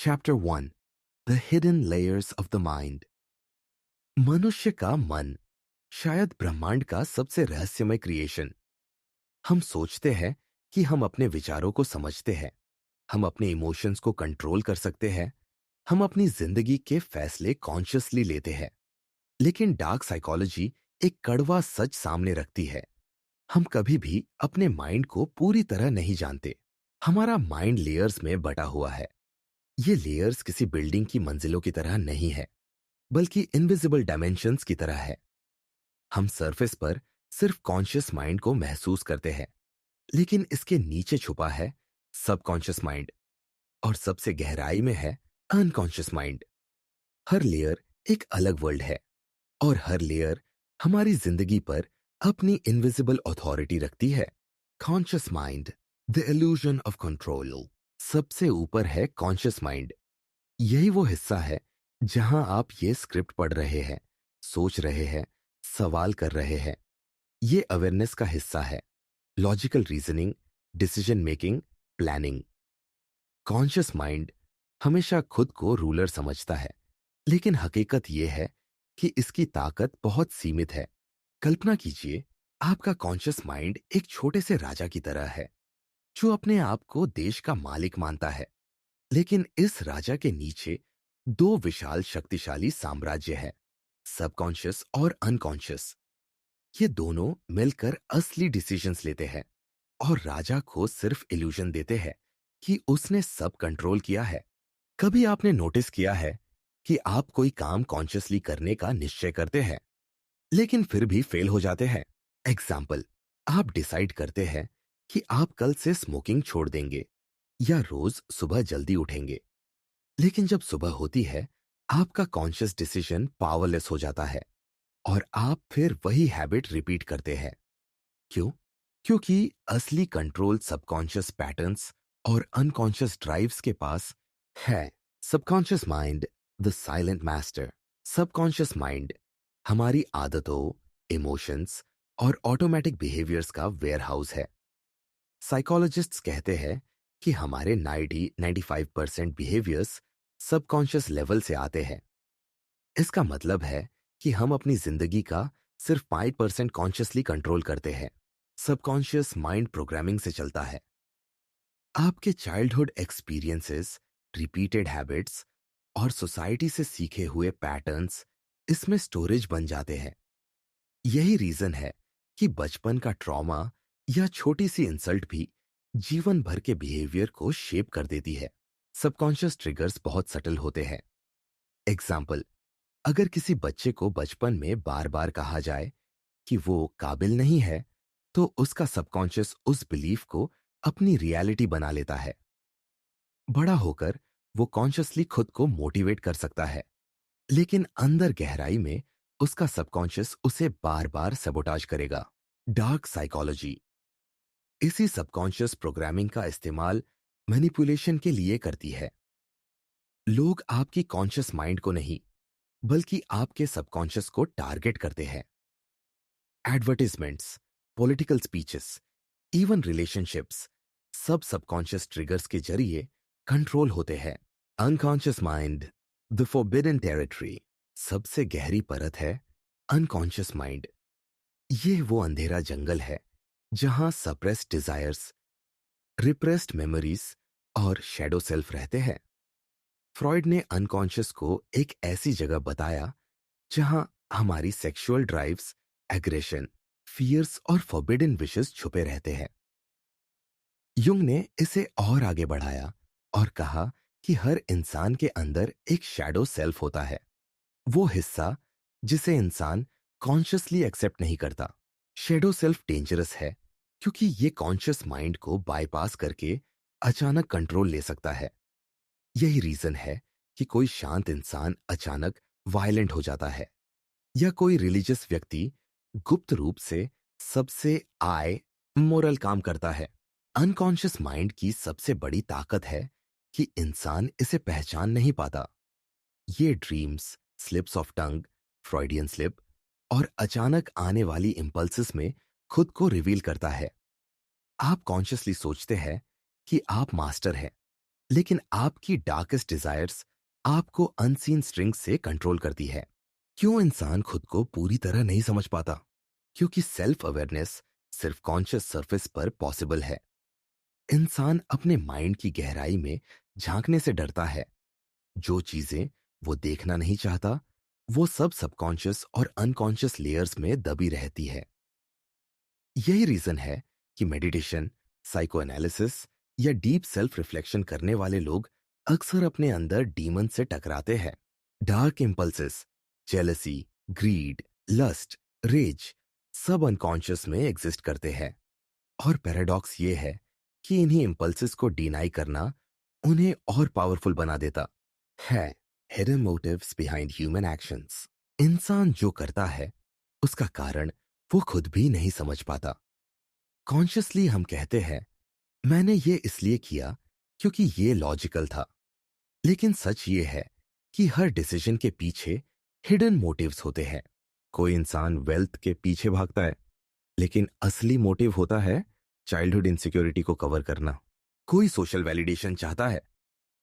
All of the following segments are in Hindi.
Chapter 1, the hidden layers of the mind. मनुष्य का मन शायद ब्रह्मांड का सबसे रहस्यमय क्रिएशन। हम सोचते हैं कि हम अपने विचारों को समझते हैं, हम अपने इमोशंस को कंट्रोल कर सकते हैं, हम अपनी जिंदगी के फैसले कॉन्शियसली लेते हैं। लेकिन डार्क साइकोलॉजी एक कड़वा सच सामने रखती है। हम कभी भी अपने माइंड को पूरी तरह नहीं जानते। हमारा माइंड लेयर्स में बटा हुआ है। ये लेयर्स किसी बिल्डिंग की मंजिलों की तरह नहीं है, बल्कि इनविजिबल डायमेंशंस की तरह है। हम सरफेस पर सिर्फ कॉन्शियस माइंड को महसूस करते हैं, लेकिन इसके नीचे छुपा है सबकॉन्शियस माइंड, और सबसे गहराई में है अनकॉन्शियस माइंड। हर लेयर एक अलग वर्ल्ड है, और हर लेयर हमारी जिंदगी पर अपनी इनविजिबल अथॉरिटी रखती है। Conscious mind, the illusion of control. सबसे ऊपर है कॉन्शियस माइंड। यही वो हिस्सा है जहां आप ये स्क्रिप्ट पढ़ रहे हैं, सोच रहे हैं, सवाल कर रहे हैं। ये अवेयरनेस का हिस्सा है। Logical reasoning, decision making, planning. Conscious mind हमेशा खुद को रूलर समझता है, लेकिन हकीकत यह है कि इसकी ताकत बहुत सीमित है। कल्पना कीजिए, आपका कॉन्शियस माइंड एक छोटे से राजा की तरह है, जो अपने आप को देश का मालिक मानता है। लेकिन इस राजा के नीचे दो विशाल शक्तिशाली साम्राज्य है, सबकॉन्शियस और अनकॉन्शियस। ये दोनों मिलकर असली डिसीजंस लेते हैं, और राजा को सिर्फ इल्यूजन देते हैं कि उसने सब कंट्रोल किया है। कभी आपने नोटिस किया है कि आप कोई काम कॉन्शियसली करने का निश्चय करते हैं, लेकिन फिर भी फेल हो जाते हैं। एग्जाम्पल, आप डिसाइड करते हैं कि आप कल से स्मोकिंग छोड़ देंगे या रोज सुबह जल्दी उठेंगे, लेकिन जब सुबह होती है, आपका कॉन्शियस डिसीजन पावरलेस हो जाता है, और आप फिर वही हैबिट रिपीट करते हैं। क्यों? क्योंकि असली कंट्रोल सबकॉन्शियस पैटर्न्स और अनकॉन्शियस ड्राइव्स के पास है। Subconscious mind, the silent master. Subconscious mind हमारी आदतों, इमोशंस और ऑटोमेटिक बिहेवियर्स का वेयरहाउस है। साइकोलॉजिस्ट्स कहते हैं कि हमारे 90-95% बिहेवियर्स सबकॉन्शियस लेवल से आते हैं। इसका मतलब है कि हम अपनी जिंदगी का सिर्फ 5% कॉन्शियसली कंट्रोल करते हैं। सबकॉन्शियस माइंड प्रोग्रामिंग से चलता है। आपके चाइल्डहुड एक्सपीरियंसेस, रिपीटेड हैबिट्स और सोसाइटी से सीखे हुए पैटर्न्स इसमें स्टोरेज बन जाते हैं। यही रीजन है कि बचपन का ट्रॉमा या छोटी सी इंसल्ट भी जीवन भर के बिहेवियर को शेप कर देती है। सबकॉन्शियस ट्रिगर्स बहुत सटल होते हैं। एग्जाम्पल, अगर किसी बच्चे को बचपन में बार बार कहा जाए कि वो काबिल नहीं है, तो उसका सबकॉन्शियस उस बिलीफ को अपनी रियलिटी बना लेता है। बड़ा होकर वो कॉन्शियसली खुद को मोटिवेट कर सकता है, लेकिन अंदर गहराई में उसका सबकॉन्शियस उसे बार बार सबोटाज करेगा। डार्क साइकोलॉजी इसी सबकॉन्शियस प्रोग्रामिंग का इस्तेमाल मैनिपुलेशन के लिए करती है। लोग आपकी कॉन्शियस माइंड को नहीं, बल्कि आपके सबकॉन्शियस को टारगेट करते हैं। Advertisements, political speeches, even relationships, सब सबकॉन्शियस ट्रिगर्स के जरिए कंट्रोल होते हैं। Unconscious mind, the forbidden territory. सबसे गहरी परत है अनकॉन्शियस माइंड। ये वो अंधेरा जंगल है जहां सप्रेस्ड डिजायर्स, रिप्रेस्ड मेमोरीज और शैडो सेल्फ रहते हैं। फ्रॉइड ने अनकॉन्शियस को एक ऐसी जगह बताया जहां हमारी सेक्सुअल ड्राइव्स, एग्रेशन, फियर्स और फॉरबिडन विशेस छुपे रहते हैं। युंग ने इसे और आगे बढ़ाया और कहा कि हर इंसान के अंदर एक शैडो सेल्फ होता है, वो हिस्सा जिसे इंसान कॉन्शियसली एक्सेप्ट नहीं करता। शैडो सेल्फ डेंजरस है क्योंकि ये कॉन्शियस माइंड को बाईपास करके अचानक कंट्रोल ले सकता है। यही रीजन है कि कोई शांत इंसान अचानक वायलेंट हो जाता है, या कोई रिलीजियस व्यक्ति गुप्त रूप से सबसे आय मोरल काम करता है। अनकॉन्शियस माइंड की सबसे बड़ी ताकत है कि इंसान इसे पहचान नहीं पाता। ये dreams, slips of tongue, Freudian slip और अचानक आने वाली इंपल्सेस में खुद को रिवील करता है। आप कॉन्शियसली सोचते हैं कि आप मास्टर हैं, लेकिन आपकी डार्केस्ट डिजायर्स आपको अनसीन स्ट्रिंग से कंट्रोल करती है। क्यों इंसान खुद को पूरी तरह नहीं समझ पाता? क्योंकि सेल्फ अवेयरनेस सिर्फ कॉन्शियस सरफेस पर पॉसिबल है। इंसान अपने माइंड की गहराई में झांकने से डरता है। जो चीजें वो देखना नहीं चाहता, वो सब सबकॉन्शियस और अनकॉन्शियस लेयर्स में दबी रहती है। यही रीजन है कि मेडिटेशन, साइको एनालिसिस या डीप सेल्फ रिफ्लेक्शन करने वाले लोग अक्सर अपने अंदर डीमन से टकराते हैं। Dark impulses, jealousy, greed, lust, rage सब अनकॉन्शियस में एग्जिस्ट करते हैं। और पैराडॉक्स ये है कि इन्हीं इम्पल्सेस को डिनाई करना उन्हें और पावरफुल बना देता है। Hidden motives behind human actions. इंसान जो करता है उसका कारण वो खुद भी नहीं समझ पाता। कॉन्शियसली हम कहते हैं, मैंने ये इसलिए किया क्योंकि ये लॉजिकल था। लेकिन सच ये है कि हर डिसीजन के पीछे हिडन मोटिव्स होते हैं। कोई इंसान वेल्थ के पीछे भागता है, लेकिन असली मोटिव होता है चाइल्डहुड इनसिक्योरिटी को कवर करना। कोई सोशल वैलिडेशन चाहता है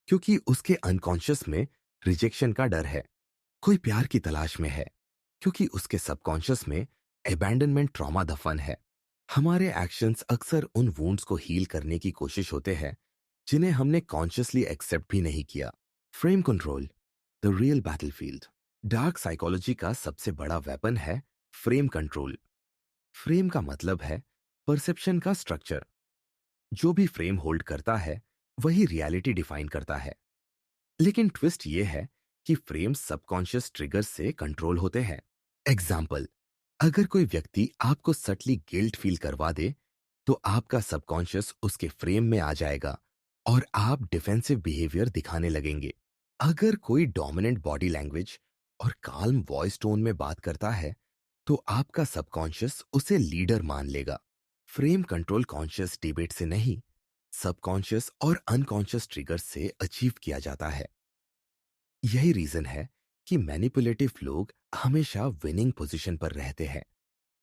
क्योंकि उसके अनकॉन्शियस में रिजेक्शन का डर है। कोई प्यार की तलाश में है क्योंकि उसके सबकॉन्शियस में अबैंडनमेंट ट्रॉमा दफन है। हमारे एक्शंस अक्सर उन वुंड्स को हील करने की कोशिश होते हैं जिन्हें हमने कॉन्शियसली एक्सेप्ट भी नहीं किया। Frame control, the real battlefield. Dark psychology का सबसे बड़ा वेपन है फ्रेम कंट्रोल। फ्रेम का मतलब है परसेप्शन का स्ट्रक्चर। जो भी फ्रेम होल्ड करता है वही रियलिटी डिफाइन करता है। लेकिन ट्विस्ट ये है कि फ्रेम सबकॉन्शियस ट्रिगर से कंट्रोल होते हैं। एग्जाम्पल, अगर कोई व्यक्ति आपको सटली गिल्ट फील करवा दे, तो आपका सबकॉन्शियस उसके फ्रेम में आ जाएगा और आप डिफेंसिव बिहेवियर दिखाने लगेंगे। अगर कोई डोमिनेंट बॉडी लैंग्वेज और काल्म वॉइस टोन में बात करता है, तो आपका सबकॉन्शियस उसे लीडर मान लेगा। फ्रेम कंट्रोल कॉन्शियस डिबेट से नहीं, सबकॉन्शियस और अनकॉन्शियस ट्रिगर से अचीव किया जाता है। यही रीजन है कि मैनिपुलेटिव लोग हमेशा विनिंग पोजीशन पर रहते हैं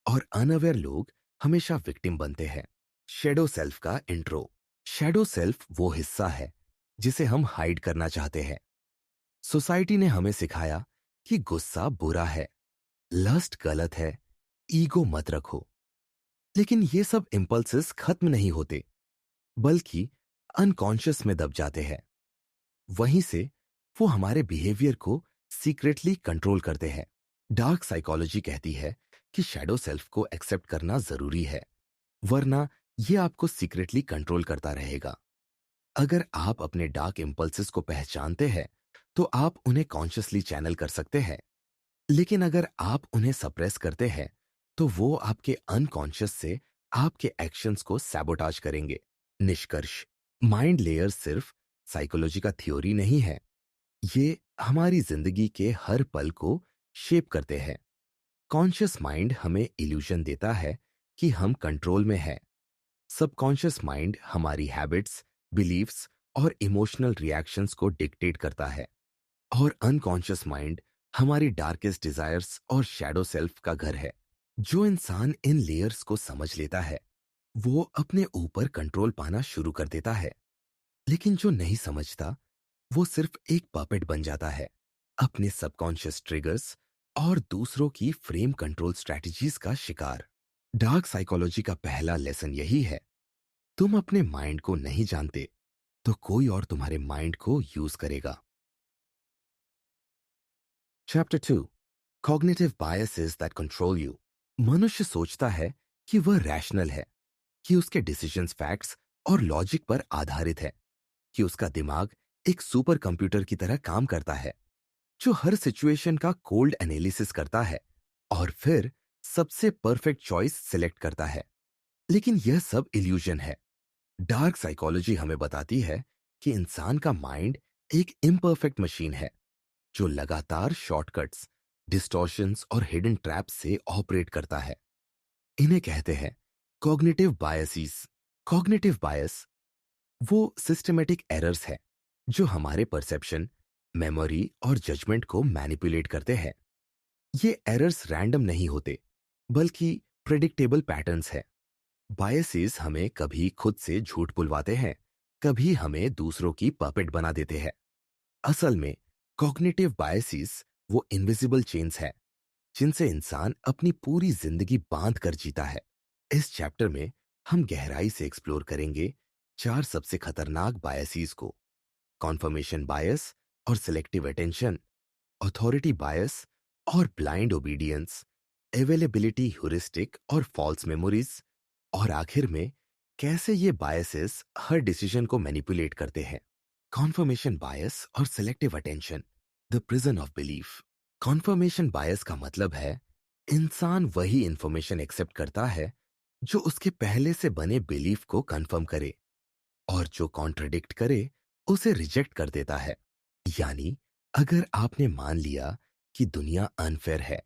और अनअवेयर लोग हमेशा विक्टिम बनते हैं। शैडो सेल्फ का इंट्रो। शैडो सेल्फ वो हिस्सा है जिसे हम हाइड करना चाहते हैं। सोसाइटी ने हमें सिखाया कि गुस्सा बुरा है, लस्ट गलत है, ईगो मत रखो। लेकिन ये सब इंपल्सेस खत्म नहीं होते, बल्कि अनकॉन्शियस में दब जाते हैं। वहीं से वो हमारे बिहेवियर को सीक्रेटली कंट्रोल करते हैं। डार्क साइकोलॉजी कहती है कि शैडो सेल्फ को एक्सेप्ट करना जरूरी है, वरना ये आपको सीक्रेटली कंट्रोल करता रहेगा। अगर आप अपने डार्क इंपल्सेस को पहचानते हैं, तो आप उन्हें कॉन्शियसली चैनल कर सकते हैं। लेकिन अगर आप उन्हें सप्रेस करते हैं, तो वो आपके अनकॉन्शियस से आपके एक्शंस को सैबोटाज करेंगे। निष्कर्ष, माइंड लेयर सिर्फ साइकोलॉजी का थ्योरी नहीं है, ये हमारी जिंदगी के हर पल को शेप करते हैं। कॉन्शियस माइंड हमें इल्यूजन देता है कि हम कंट्रोल में हैं। सबकॉन्शियस माइंड हमारी हैबिट्स, बिलीफ्स और इमोशनल रिएक्शंस को डिक्टेट करता है। और अनकॉन्शियस माइंड हमारी डार्केस्ट डिजायर्स और शैडो सेल्फ का घर है। जो इंसान इन लेयर्स को समझ लेता है, वो अपने ऊपर कंट्रोल पाना शुरू कर देता है। लेकिन जो नहीं समझता, वो सिर्फ एक पपेट बन जाता है, अपने सबकॉन्शियस ट्रिगर्स और दूसरों की फ्रेम कंट्रोल स्ट्रेटजीज का शिकार। डार्क साइकोलॉजी का पहला लेसन यही है, तुम अपने माइंड को नहीं जानते, तो कोई और तुम्हारे माइंड को यूज करेगा। Chapter 2, cognitive biases that control you. मनुष्य सोचता है कि वह रैशनल है, कि उसके डिसीजंस फैक्ट्स और लॉजिक पर आधारित है, कि उसका दिमाग एक सुपर कंप्यूटर की तरह काम करता है जो हर सिचुएशन का कोल्ड एनालिसिस करता है और फिर सबसे परफेक्ट चॉइस सिलेक्ट करता है। लेकिन यह सब इल्यूजन है। डार्क साइकोलॉजी हमें बताती है कि इंसान का माइंड एक इम्परफेक्ट मशीन है जो लगातार शॉर्टकट्स, डिस्टॉर्शंस और हिडन ट्रैप्स से ऑपरेट करता है। इन्हें कहते हैं कॉग्निटिव बायसेस। कॉग्निटिव बायस वो सिस्टमेटिक एरर्स है जो हमारे परसेप्शन, मेमोरी और जजमेंट को मैनिपुलेट करते हैं। ये एरर्स रैंडम नहीं होते, बल्कि प्रेडिक्टेबल पैटर्न्स है। बायसेस हमें कभी खुद से झूठ बुलवाते हैं, कभी हमें दूसरों की पपेट बना देते हैं। असल में कॉग्निटिव बायसेस वो इनविजिबल चेन्स है जिनसे इंसान अपनी पूरी जिंदगी बांध कर जीता है। इस चैप्टर में हम गहराई से एक्सप्लोर करेंगे चार सबसे खतरनाक बायसेस को: कॉन्फर्मेशन बायस और सिलेक्टिव अटेंशन, अथॉरिटी बायस और ब्लाइंड ओबीडियंस, अवेलेबिलिटी ह्यूरिस्टिक और फॉल्स मेमोरीज, और आखिर में कैसे ये बायसेस हर डिसीजन को मैनिपुलेट करते हैं। कॉन्फर्मेशन बायस और selective attention, the prison of belief. Conformation बायस का मतलब है इंसान वही इंफॉर्मेशन एक्सेप्ट करता है जो उसके पहले से बने बिलीफ को कंफर्म करे, और जो कॉन्ट्रडिक्ट करे उसे रिजेक्ट कर देता है। यानी अगर आपने मान लिया कि दुनिया अनफेयर है,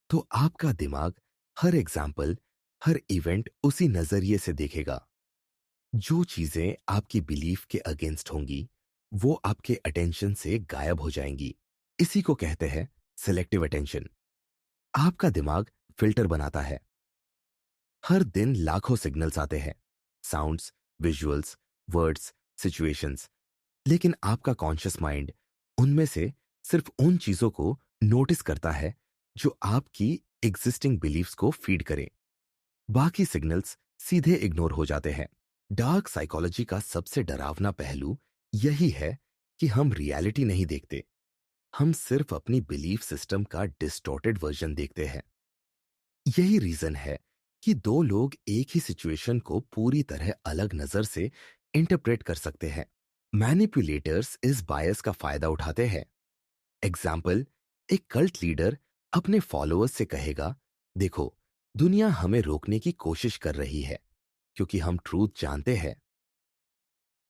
तो आपका दिमाग हर एग्जाम्पल, हर इवेंट उसी नजरिए से देखेगा। जो चीजें आपकी बिलीफ के अगेंस्ट होंगी वो आपके अटेंशन से गायब हो जाएंगी। इसी को कहते हैं सिलेक्टिव अटेंशन। आपका दिमाग फिल्टर बनाता है। हर दिन लाखों सिग्नल्स आते हैं, साउंड्स, विजुअल्स, वर्ड्स, सिचुएशंस, लेकिन आपका कॉन्शियस माइंड उनमें से सिर्फ उन चीजों को नोटिस करता है जो आपकी एग्जिस्टिंग बिलीफ्स को फीड करें। बाकी सिग्नल्स सीधे इग्नोर हो जाते हैं। डार्क साइकोलॉजी का सबसे डरावना पहलू यही है कि हम रियलिटी नहीं देखते, हम सिर्फ अपनी बिलीफ सिस्टम का डिस्टॉर्टेड वर्जन देखते हैं। यही रीजन है कि दो लोग एक ही सिचुएशन को पूरी तरह अलग नजर से इंटरप्रेट कर सकते हैं। मैनिपुलेटर्स इस बायस का फायदा उठाते हैं। एग्जाम्पल, एक कल्ट लीडर अपने फॉलोअर्स से कहेगा, देखो, दुनिया हमें रोकने की कोशिश कर रही है क्योंकि हम ट्रूथ जानते हैं।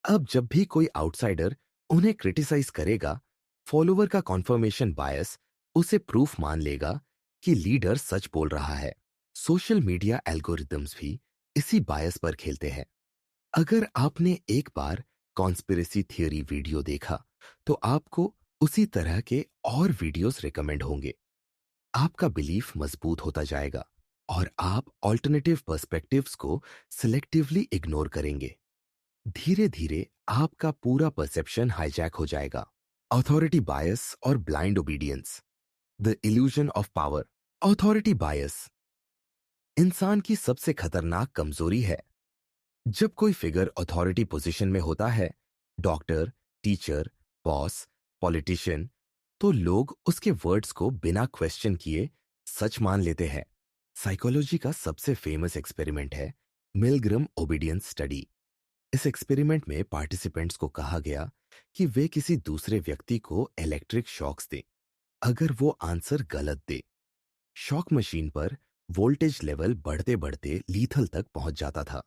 अब जब भी कोई आउटसाइडर उन्हें क्रिटिसाइज करेगा, फॉलोवर का कॉन्फर्मेशन बायस उसे प्रूफ मान लेगा कि लीडर सच बोल रहा है। सोशल मीडिया एल्गोरिदम्स भी इसी बायस पर खेलते हैं। अगर आपने एक बार कॉन्स्पिरेसी थियरी वीडियो देखा, तो आपको उसी तरह के और वीडियोस रिकमेंड होंगे। आपका बिलीफ मजबूत होता जाएगा और आप ऑल्टरनेटिव पर्सपेक्टिव्स को सिलेक्टिवली इग्नोर करेंगे। धीरे धीरे आपका पूरा परसेप्शन हाईजैक हो जाएगा। अथॉरिटी बायस और blind obedience, the illusion of power. Authority बायस इंसान की सबसे खतरनाक कमजोरी है। जब कोई फिगर अथॉरिटी पोजीशन में होता है, डॉक्टर, टीचर, बॉस, पॉलिटिशियन, तो लोग उसके वर्ड्स को बिना क्वेश्चन किए सच मान लेते हैं। साइकोलॉजी का सबसे फेमस एक्सपेरिमेंट है मिलग्रम ओबीडियंस स्टडी। इस एक्सपेरिमेंट में पार्टिसिपेंट्स को कहा गया कि वे किसी दूसरे व्यक्ति को इलेक्ट्रिक शॉक्स दें अगर वो आंसर गलत दे। शॉक मशीन पर वोल्टेज लेवल बढ़ते बढ़ते लीथल तक पहुंच जाता था।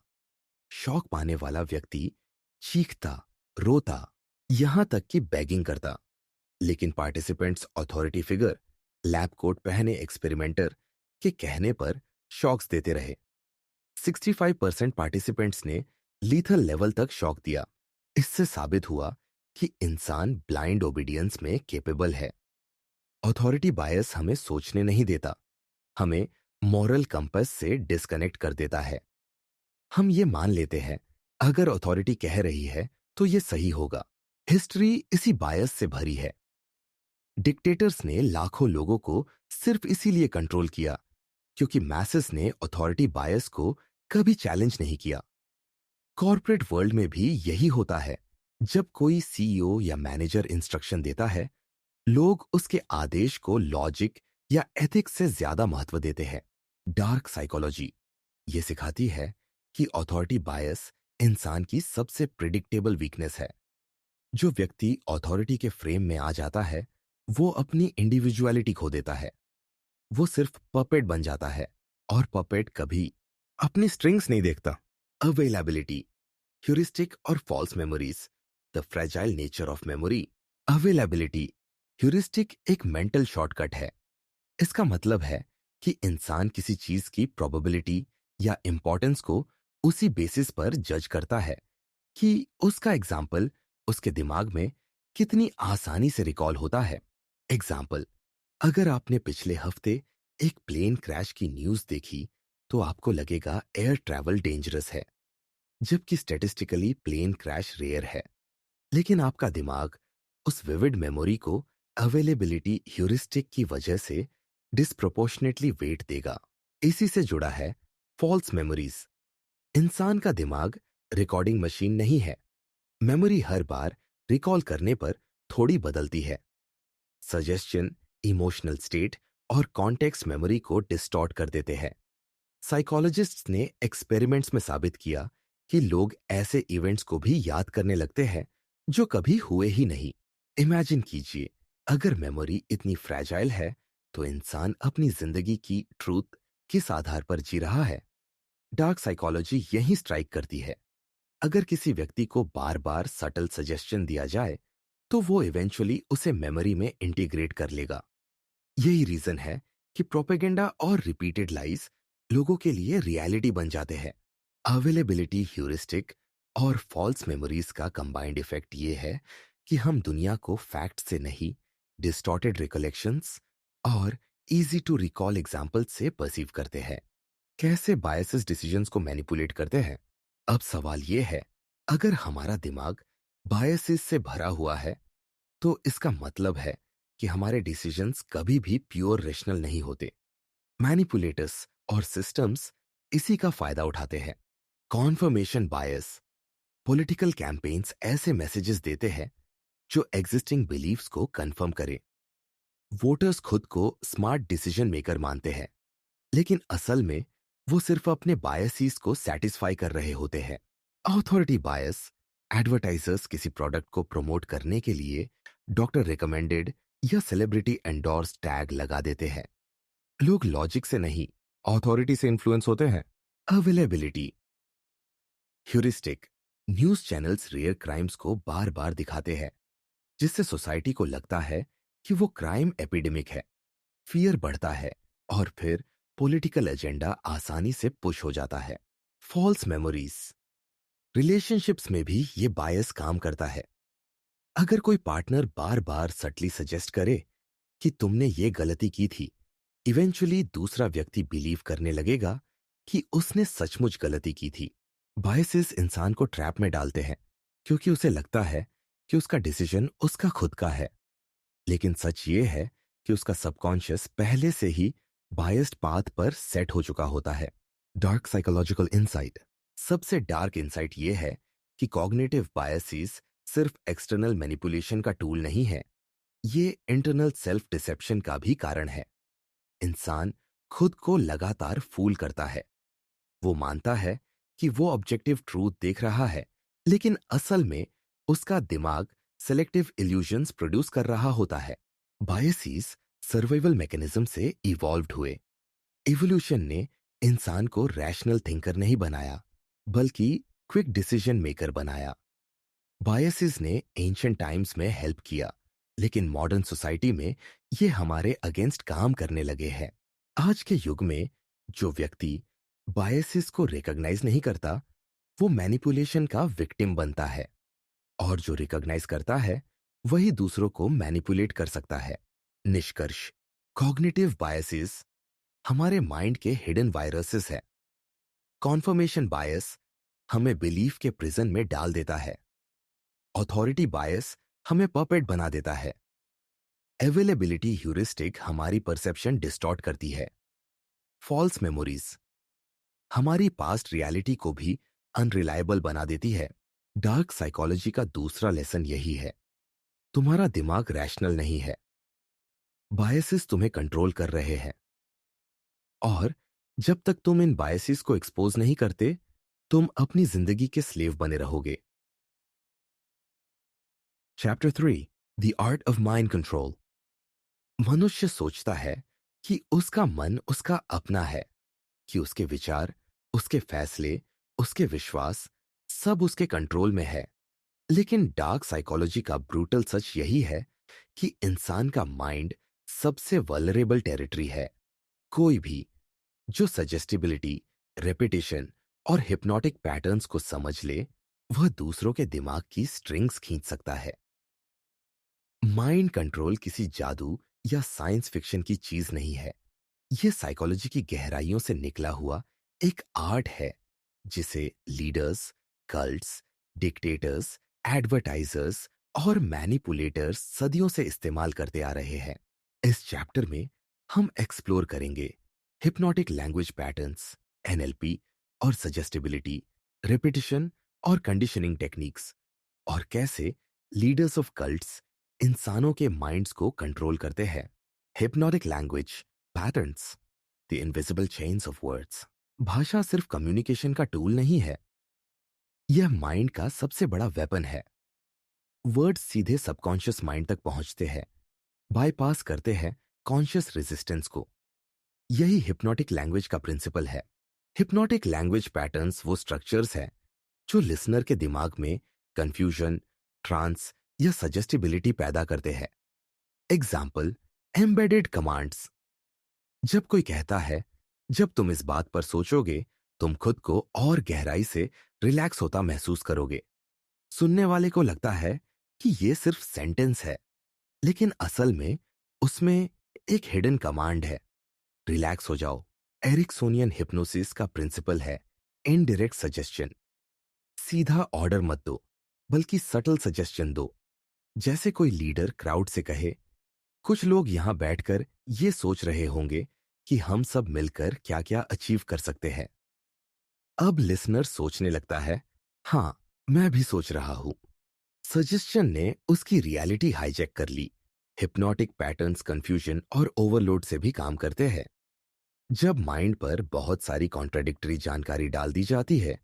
शॉक पाने वाला व्यक्ति चीखता, रोता, यहां तक कि बेगिंग करता। लेकिन participants authority figure, lab coat पहने एक्सपेरिमेंटर के कहने पर शॉक्स देते रहे। 65% पार्टिसिपेंट्स ने लीथल लेवल तक शॉक दिया। इससे साबित हुआ कि इंसान ब्लाइंड ओबीडियंस में कैपेबल है। अथॉरिटी बायस हमें सोचने नहीं देता, हमें मॉरल कंपास से डिस्कनेक्ट कर देता है। हम ये मान लेते हैं अगर अथॉरिटी कह रही है तो ये सही होगा। हिस्ट्री इसी बायस से भरी है। डिक्टेटर्स ने लाखों लोगों को सिर्फ इसीलिए कंट्रोल किया क्योंकि मैसेस ने अथॉरिटी बायस को कभी चैलेंज नहीं किया। कॉर्पोरेट वर्ल्ड में भी यही होता है। जब कोई सीईओ या मैनेजर इंस्ट्रक्शन देता है, लोग उसके आदेश को लॉजिक या एथिक्स से ज्यादा महत्व देते हैं। डार्क साइकोलॉजी ये सिखाती है कि अथॉरिटी बायस इंसान की सबसे प्रिडिक्टेबल वीकनेस है। जो व्यक्ति अथॉरिटी के फ्रेम में आ जाता है, वो अपनी इंडिविजुअलिटी खो देता है। वो सिर्फ पपेट बन जाता है, और पपेट कभी अपनी स्ट्रिंग्स नहीं देखता। अवेलेबिलिटी, ह्यूरिस्टिक और false memories, the fragile nature of memory. Availability heuristic एक मेंटल शॉर्टकट है। इसका मतलब है कि इंसान किसी चीज की प्रोबेबिलिटी या इंपॉर्टेंस को उसी बेसिस पर जज करता है कि उसका एग्जाम्पल उसके दिमाग में कितनी आसानी से रिकॉल होता है। एग्जाम्पल, अगर आपने पिछले हफ्ते एक प्लेन क्रैश की न्यूज देखी, तो आपको लगेगा एयर ट्रैवल डेंजरस है। जबकि स्टैटिस्टिकली प्लेन क्रैश रेयर है। लेकिन आपका दिमाग उस विविड मेमोरी को अवेलेबिलिटी ह्यूरिस्टिक की वजह से डिस्प्रोपोर्शनेटली वेट देगा। इसी से जुड़ा है फॉल्स मेमोरीज। इंसान का दिमाग रिकॉर्डिंग मशीन नहीं है। मेमोरी हर बार रिकॉल करने पर थोड़ी बदलती है। सजेशन, इमोशनल स्टेट और कॉन्टेक्स्ट मेमोरी को डिस्टॉर्ट कर देते हैं। साइकोलॉजिस्ट्स ने एक्सपेरिमेंट्स में साबित किया कि लोग ऐसे इवेंट्स को भी याद करने लगते हैं जो कभी हुए ही नहीं। इमेजिन कीजिए, अगर मेमोरी इतनी फ्रैजाइल है तो इंसान अपनी जिंदगी की ट्रूथ किस आधार पर जी रहा है? डार्क साइकोलॉजी यही स्ट्राइक करती है। अगर किसी व्यक्ति को बार बार सटल सजेशन दिया जाए तो वो इवेंचुअली उसे मेमोरी में इंटीग्रेट कर लेगा। यही रीजन है कि प्रोपेगेंडा और रिपीटेड लाइज लोगों के लिए रियलिटी बन जाते हैं। अवेलेबिलिटी ह्यूरिस्टिक और फॉल्स मेमोरीज का कंबाइंड इफेक्ट ये है कि हम दुनिया को फैक्ट से नहीं, डिस्टॉर्टेड रिकलेक्शंस और इजी टू रिकॉल एग्जाम्पल से परसीव करते हैं। कैसे बायसेस डिसीजंस को मैनिपुलेट करते हैं? अब सवाल ये है, अगर हमारा दिमाग बायसेस से भरा हुआ है तो इसका मतलब है कि हमारे डिसीजंस कभी भी प्योर रेशनल नहीं होते। मैनिपुलेटर्स और सिस्टम्स इसी का फायदा उठाते हैं। कॉन्फर्मेशन बायस। पॉलिटिकल कैंपेन्स ऐसे मैसेजेस देते हैं जो एग्जिस्टिंग बिलीफ्स को कंफर्म करे। वोटर्स खुद को स्मार्ट डिसीजन मेकर मानते हैं, लेकिन असल में वो सिर्फ अपने बायसीज को सेटिस्फाई कर रहे होते हैं। अथॉरिटी बायस। एडवर्टाइजर्स किसी प्रोडक्ट को प्रमोट करने के लिए डॉक्टर रिकमेंडेड या सेलिब्रिटी एंडोर्स टैग लगा देते हैं। लोग लॉजिक से नहीं, अथॉरिटी से इन्फ्लुएंस होते हैं। Availability heuristic. News channels rare crimes को बार बार दिखाते हैं, जिससे सोसाइटी को लगता है कि वो क्राइम एपिडेमिक है। फियर बढ़ता है और फिर पॉलिटिकल एजेंडा आसानी से पुश हो जाता है। False memories. रिलेशनशिप्स में भी ये बायस काम करता है। अगर कोई पार्टनर बार बार सटली सजेस्ट करे कि तुमने ये गलती की थी, इवेंचुअली दूसरा व्यक्ति बिलीव करने लगेगा कि उसने सचमुच गलती की थी। बायसेस इंसान को ट्रैप में डालते हैं क्योंकि उसे लगता है कि उसका डिसीजन उसका खुद का है। लेकिन सच ये है कि उसका सबकॉन्शियस पहले से ही बायस्ड पाथ पर सेट हो चुका होता है। Dark psychological insight. सबसे डार्क इंसाइट ये है कि कॉग्निटिव बायसेस सिर्फ एक्सटर्नल मैनिपुलेशन का टूल नहीं है, ये इंटरनल सेल्फ डिसेप्शन का भी कारण है। इंसान खुद को लगातार फूल करता है। वो मानता है कि वो ऑब्जेक्टिव ट्रूथ देख रहा है, लेकिन असल में उसका दिमाग सेलेक्टिव इल्यूजन्स प्रोड्यूस कर रहा होता है। बायसीज सर्वाइवल मैकेनिज्म से इवॉल्व्ड हुए। इवोल्यूशन ने इंसान को रैशनल थिंकर नहीं बनाया, बल्कि क्विक डिसीजन मेकर बनाया। बायसेस ने एंशिएंट टाइम्स में हेल्प किया, लेकिन मॉडर्न सोसाइटी में ये हमारे अगेंस्ट काम करने लगे हैं। आज के युग में जो व्यक्ति बायसेस को रिकॉग्नाइज नहीं करता, वो मैनिपुलेशन का विक्टिम बनता है, और जो रिकॉग्नाइज करता है वही दूसरों को मैनिपुलेट कर सकता है। निष्कर्ष, कॉग्निटिव बायसेस हमारे माइंड के हिडन वायरसेस है। कॉन्फर्मेशन बायस हमें बिलीफ के प्रिजन में डाल देता है। अथॉरिटी बायस हमें पपेट बना देता है। अवेलेबिलिटी ह्यूरिस्टिक हमारी परसेप्शन डिस्टॉर्ट करती है। फॉल्स मेमोरीज हमारी पास्ट रियलिटी को भी अनरिलायबल बना देती है। डार्क साइकोलॉजी का दूसरा लेसन यही है, तुम्हारा दिमाग रैशनल नहीं है। बायसेस तुम्हें कंट्रोल कर रहे हैं, और जब तक तुम इन बायसेस को एक्सपोज नहीं करते, तुम अपनी जिंदगी के स्लेव बने रहोगे। Chapter 3, the art of mind control. मनुष्य सोचता है कि उसका मन उसका अपना है, कि उसके विचार, उसके फैसले, उसके विश्वास सब उसके कंट्रोल में है। लेकिन डार्क साइकोलॉजी का ब्रूटल सच यही है कि इंसान का माइंड सबसे वल्नरेबल टेरिटरी है। कोई भी जो सजेस्टिबिलिटी, रेपिटेशन और हिप्नोटिक पैटर्न्स को समझ ले, वह दूसरों के दिमाग की स्ट्रिंग्स खींच सकता है। माइंड कंट्रोल किसी जादू या साइंस फिक्शन की चीज नहीं है। यह साइकोलॉजी की गहराइयों से निकला हुआ एक आर्ट है, जिसे लीडर्स, कल्ट्स, डिक्टेटर्स, एडवर्टाइजर्स और मैनिपुलेटर्स सदियों से इस्तेमाल करते आ रहे हैं। इस चैप्टर में हम एक्सप्लोर करेंगे हिप्नोटिक लैंग्वेज पैटर्न्स, एनएलपी और सजेस्टिबिलिटी, रिपीटिशन और कंडीशनिंग टेक्निक्स, और कैसे लीडर्स ऑफ कल्ट्स इंसानों के माइंड्स को कंट्रोल करते हैं। Hypnotic language patterns, the invisible chains of words. भाषा सिर्फ कम्युनिकेशन का टूल नहीं है, यह माइंड का सबसे बड़ा वेपन है। वर्ड्स सीधे सबकॉन्शियस माइंड तक पहुंचते हैं, बाईपास करते हैं कॉन्शियस रेजिस्टेंस को। यही हिप्नोटिक लैंग्वेज का प्रिंसिपल है। हिप्नोटिक लैंग्वेज पैटर्न्स वो स्ट्रक्चर्स हैं जो लिसनर के दिमाग में कंफ्यूजन, ट्रांस या सजेस्टिबिलिटी पैदा करते हैं। Example, embedded commands. जब कोई कहता है, जब तुम इस बात पर सोचोगे तुम खुद को और गहराई से रिलैक्स होता महसूस करोगे। सुनने वाले को लगता है कि यह सिर्फ सेंटेंस है, लेकिन असल में उसमें एक हिडन कमांड है, रिलैक्स हो जाओ। एरिक्सोनियन हिप्नोसिस का प्रिंसिपल है इनडायरेक्ट सजेशन। सीधा ऑर्डर मत दो, बल्कि सटल सजेशन दो। जैसे कोई लीडर क्राउड से कहे, कुछ लोग यहां बैठकर ये सोच रहे होंगे कि हम सब मिलकर क्या क्या अचीव कर सकते हैं। अब लिसनर सोचने लगता है, हां, मैं भी सोच रहा हूं। सजेशन ने उसकी रियलिटी हाईजैक कर ली। हिप्नोटिक पैटर्न्स कंफ्यूजन और ओवरलोड से भी काम करते हैं। जब माइंड पर बहुत सारी कॉन्ट्राडिक्टरी जानकारी डाल दी जाती है,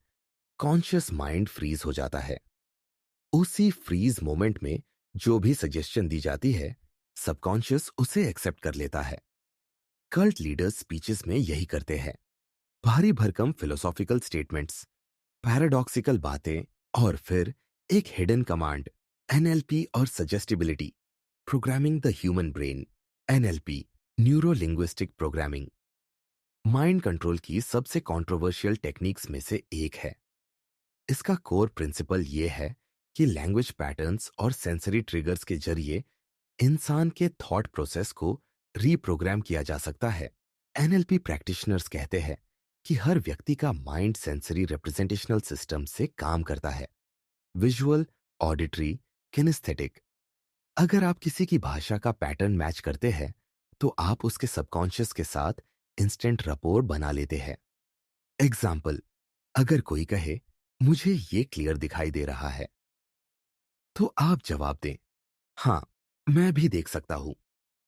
कॉन्शियस माइंड फ्रीज हो जाता है। उसी फ्रीज मोमेंट में जो भी सजेशन दी जाती है, सबकॉन्शियस उसे एक्सेप्ट कर लेता है। कल्ट लीडर्स स्पीचेस में यही करते हैं। भारी भरकम फिलोसॉफिकल स्टेटमेंट्स, पैराडॉक्सिकल बातें और फिर एक हिडन कमांड, एनएलपी और suggestibility, programming the human brain. NLP, neuro linguistic programming, mind control की सबसे कंट्रोवर्शियल टेक्निक्स में से एक है। इसका कोर प्रिंसिपल यह है कि लैंग्वेज पैटर्न्स और सेंसरी ट्रिगर्स के जरिए इंसान के थॉट प्रोसेस को रीप्रोग्राम किया जा सकता है। एनएलपी प्रैक्टिशनर्स कहते हैं कि हर व्यक्ति का माइंड सेंसरी रिप्रेजेंटेशनल सिस्टम से काम करता है, विजुअल, ऑडिटरी, किनेस्थेटिक। अगर आप किसी की भाषा का पैटर्न मैच करते हैं, तो आप उसके सबकॉन्शियस के साथ इंस्टेंट रपोर बना लेते हैं। एग्जाम्पल, अगर कोई कहे, मुझे ये क्लियर दिखाई दे रहा है, तो आप जवाब दें, हां, मैं भी देख सकता हूं।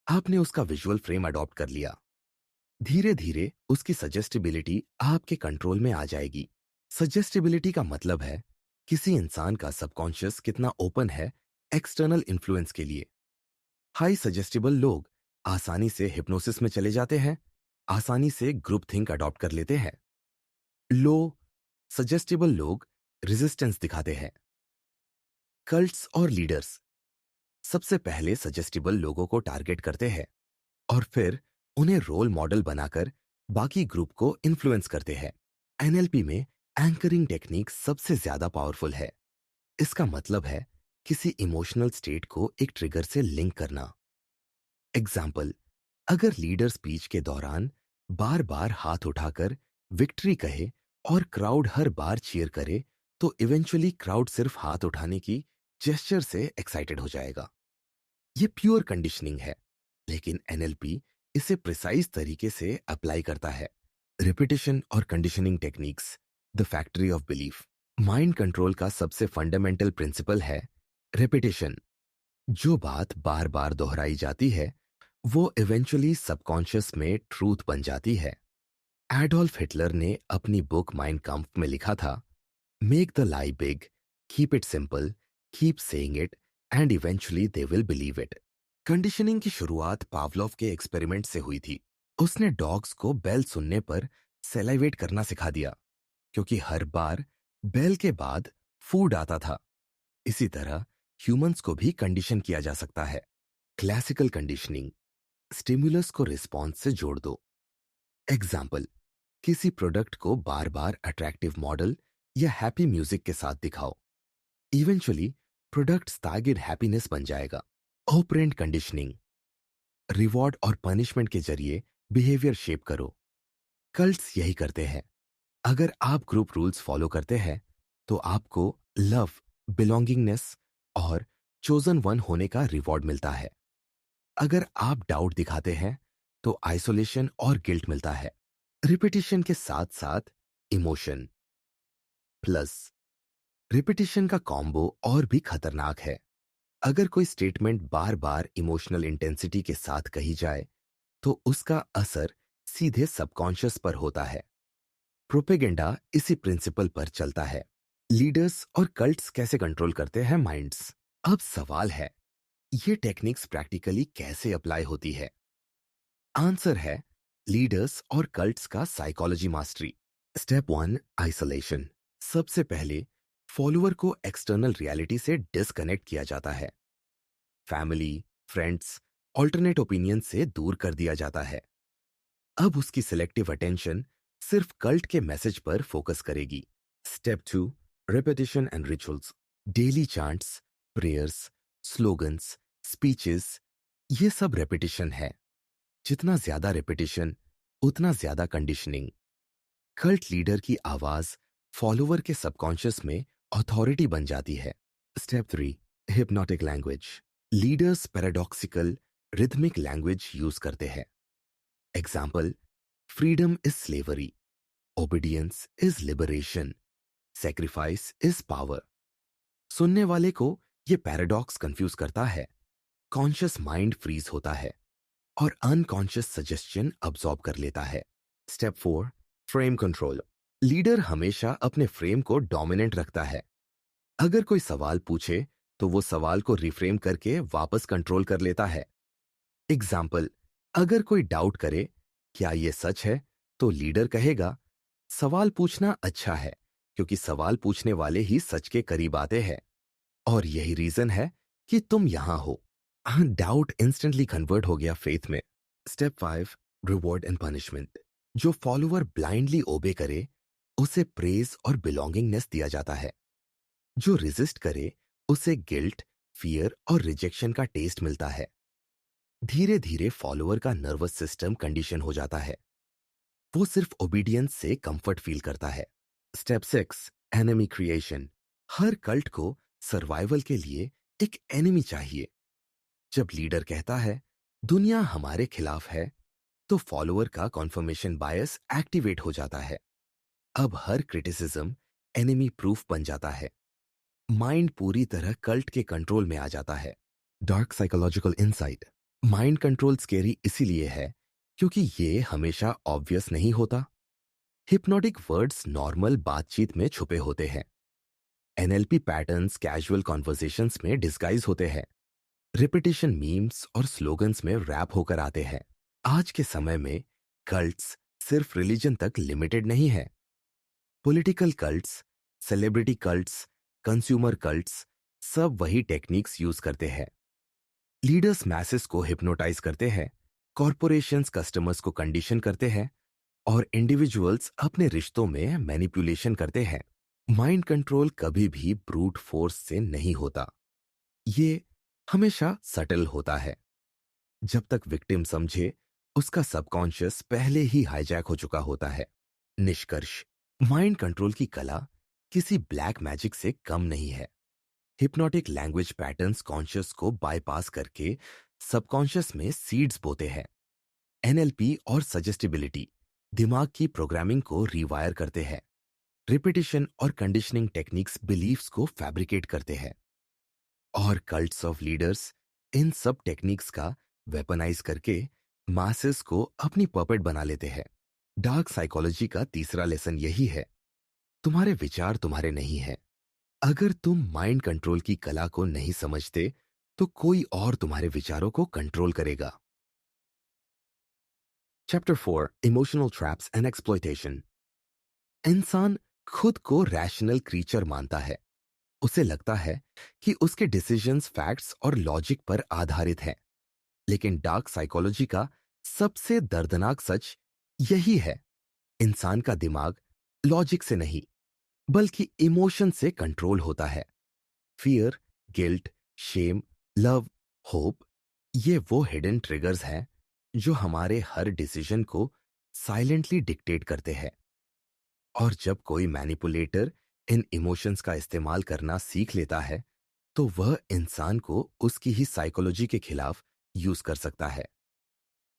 आपने उसका विजुअल फ्रेम अडॉप्ट कर लिया। धीरे धीरे उसकी सजेस्टिबिलिटी आपके कंट्रोल में आ जाएगी। सजेस्टिबिलिटी का मतलब है किसी इंसान का सबकॉन्शियस कितना ओपन है एक्सटर्नल इन्फ्लुएंस के लिए। हाई सजेस्टिबल लोग आसानी से हिप्नोसिस में चले जाते हैं, आसानी से ग्रुप थिंक अडॉप्ट कर लेते हैं। लो सजेस्टिबल लोग रेजिस्टेंस दिखाते हैं। कल्ट्स और लीडर्स सबसे पहले सजेस्टिबल लोगों को टारगेट करते हैं और फिर उन्हें रोल मॉडल बनाकर बाकी ग्रुप को इन्फ्लुएंस करते हैं। एनएलपी में एंकरिंग टेक्निक सबसे ज्यादा पावरफुल है। इसका मतलब है किसी इमोशनल स्टेट को एक ट्रिगर से लिंक करना। एग्जाम्पल, अगर लीडर स्पीच के दौरान बार बार हाथ उठाकर विक्ट्री कहे और क्राउड हर बार चीयर करे, तो इवेंचुअली क्राउड सिर्फ हाथ उठाने की जेस्चर से एक्साइटेड हो जाएगा। ये प्योर कंडीशनिंग है, लेकिन एनएलपी इसे प्रिसाइज तरीके से अप्लाई करता है। रिपीटिशन और conditioning techniques, the factory of belief. Mind control का सबसे फंडामेंटल प्रिंसिपल है रिपीटिशन। जो बात बार बार दोहराई जाती है, वो इवेंचुअली सबकॉन्शियस में ट्रूथ बन जाती है। एडोल्फ हिटलर ने अपनी बुक माइन काम्फ में लिखा था, make the lie big, keep it simple, keep saying it, and eventually they will believe it. Conditioning की शुरुआत पावलोव के एक्सपेरिमेंट से हुई थी। उसने डॉग्स को बेल सुनने पर सेलाइवेट करना सिखा दिया, क्योंकि हर बार बेल के बाद फूड आता था। इसी तरह ह्यूमंस को भी कंडीशन किया जा सकता है। क्लासिकल कंडीशनिंग, स्टिमुलस को रिस्पॉन्स से जोड़ दो। एग्जाम्पल, किसी प्रोडक्ट को बार बार अट्रैक्टिव मॉडल या हैप्पी म्यूजिक के साथ दिखाओ। इवेंचुअली प्रोडक्ट स्टारगेट हैप्पीनेस बन जाएगा। ऑपरेंट कंडीशनिंग, रिवॉर्ड और पनिशमेंट के जरिए बिहेवियर शेप करो। कल्ट्स यही करते हैं। अगर आप ग्रुप रूल्स फॉलो करते हैं, तो आपको लव, बिलोंगिंगनेस और चोजन वन होने का रिवॉर्ड मिलता है। अगर आप डाउट दिखाते हैं तो आइसोलेशन और गिल्ट मिलता है। रिपीटिशन के साथ साथ इमोशन प्लस रिपीटिशन का कॉम्बो और भी खतरनाक है। अगर कोई स्टेटमेंट बार बार इमोशनल इंटेंसिटी के साथ कही जाए तो उसका असर सीधे सबकॉन्शियस पर होता है। प्रोपेगेंडा इसी प्रिंसिपल पर चलता है। लीडर्स और कल्ट्स कैसे कंट्रोल करते हैं माइंड्स? अब सवाल है, ये टेक्निक्स प्रैक्टिकली कैसे अप्लाई होती है? आंसर है लीडर्स और कल्ट्स का psychology mastery. Step one, isolation. सबसे पहले फॉलोअर को एक्सटर्नल रियलिटी से डिस्कनेक्ट किया जाता है। फैमिली, फ्रेंड्स, ऑल्टरनेट ओपिनियन से दूर कर दिया जाता है। अब उसकी सिलेक्टिव अटेंशन सिर्फ कल्ट के मैसेज पर फोकस करेगी। Step two, repetition and rituals. Daily chants, prayers, slogans, speeches, ये सब रेपिटिशन है। जितना ज्यादा रेपिटिशन उतना ज्यादा कंडीशनिंग। कल्ट लीडर की आवाज फॉलोवर के सबकॉन्शियस में अथॉरिटी बन जाती है। Step three, hypnotic language. Leaders paradoxical rhythmic language use करते हैं। Example, freedom is slavery, obedience is liberation, sacrifice is power. सुनने वाले को ये पैराडॉक्स कंफ्यूज करता है। कॉन्शियस माइंड फ्रीज होता है और अनकॉन्शियस सजेशन अब्सॉर्ब कर लेता है। Step four, frame control. Leader हमेशा अपने फ्रेम को डोमिनेंट रखता है। अगर कोई सवाल पूछे तो वो सवाल को रिफ्रेम करके वापस कंट्रोल कर लेता है। एग्जाम्पल, अगर कोई डाउट करे क्या ये सच है, तो लीडर कहेगा सवाल पूछना अच्छा है क्योंकि सवाल पूछने वाले ही सच के करीब आते हैं और यही रीजन है कि तुम यहां हो। डाउट इंस्टेंटली कन्वर्ट हो गया फेथ में। Step five, reward and punishment. जो फॉलोअर ब्लाइंडली ओबे करे उसे प्रेज और बिलोंगिंगनेस दिया जाता है। जो रेजिस्ट करे उसे गिल्ट, फियर और रिजेक्शन का टेस्ट मिलता है। धीरे धीरे फॉलोअर का नर्वस सिस्टम कंडीशन हो जाता है। वो सिर्फ ओबीडियंस से कंफर्ट फील करता है। Step six, enemy creation. हर कल्ट को सर्वाइवल के लिए एक एनिमी चाहिए। जब लीडर कहता है दुनिया हमारे खिलाफ है तो फॉलोअर का कॉन्फर्मेशन बायस एक्टिवेट हो जाता है। अब हर क्रिटिसिज्म एनिमी प्रूफ बन जाता है। माइंड पूरी तरह कल्ट के कंट्रोल में आ जाता है। Dark psychological insight. Mind control scary इसीलिए है क्योंकि ये हमेशा ऑब्वियस नहीं होता। हिप्नोटिक वर्ड्स नॉर्मल बातचीत में छुपे होते हैं। एनएलपी पैटर्न्स कैजुअल कॉन्वर्सेशंस में डिस्गाइज होते हैं। रिपीटिशन मीम्स और स्लोगन्स में रैप होकर आते हैं। आज के समय में कल्ट्स सिर्फ रिलीजन तक लिमिटेड नहीं है। Political cults, celebrity cults, consumer cults, सब वही टेक्निक्स यूज करते हैं। लीडर्स मैसेस को हिप्नोटाइज करते हैं, कॉरपोरेशंस कस्टमर्स को कंडीशन करते हैं और इंडिविजुअल्स अपने रिश्तों में मैनिपुलेशन करते हैं। माइंड कंट्रोल कभी भी ब्रूट फोर्स से नहीं होता। ये हमेशा सटल होता है। जब तक विक्टिम समझे उसका सबकॉन्शियस पहले ही हाईजैक हो चुका होता है। निष्कर्ष, माइंड कंट्रोल की कला किसी ब्लैक मैजिक से कम नहीं है। हिप्नोटिक लैंग्वेज पैटर्न्स कॉन्शियस को बाईपास करके सबकॉन्शियस में सीड्स बोते हैं। एनएलपी और सजेस्टिबिलिटी दिमाग की प्रोग्रामिंग को रिवायर करते हैं। रिपीटिशन और कंडीशनिंग टेक्निक्स बिलीफ्स को फैब्रिकेट करते हैं और कल्ट्स ऑफ लीडर्स इन सब टेक्निक्स का वेपनाइज करके मासेस को अपनी पपेट बना लेते हैं। डार्क साइकोलॉजी का तीसरा लेसन यही है, तुम्हारे विचार तुम्हारे नहीं है। अगर तुम माइंड कंट्रोल की कला को नहीं समझते तो कोई और तुम्हारे विचारों को कंट्रोल करेगा। Chapter 4, emotional traps and exploitation. इंसान खुद को रैशनल क्रीचर मानता है। उसे लगता है कि उसके डिसीजंस फैक्ट्स और लॉजिक पर आधारित हैं। लेकिन डार्क साइकोलॉजी का सबसे दर्दनाक सच यही है, इंसान का दिमाग लॉजिक से नहीं बल्कि इमोशन से कंट्रोल होता है। Fear, guilt, shame, love, hope, ये वो हिडन ट्रिगर्स हैं जो हमारे हर डिसीजन को साइलेंटली डिक्टेट करते हैं। और जब कोई मैनिपुलेटर इन इमोशंस का इस्तेमाल करना सीख लेता है तो वह इंसान को उसकी ही साइकोलॉजी के खिलाफ यूज कर सकता है।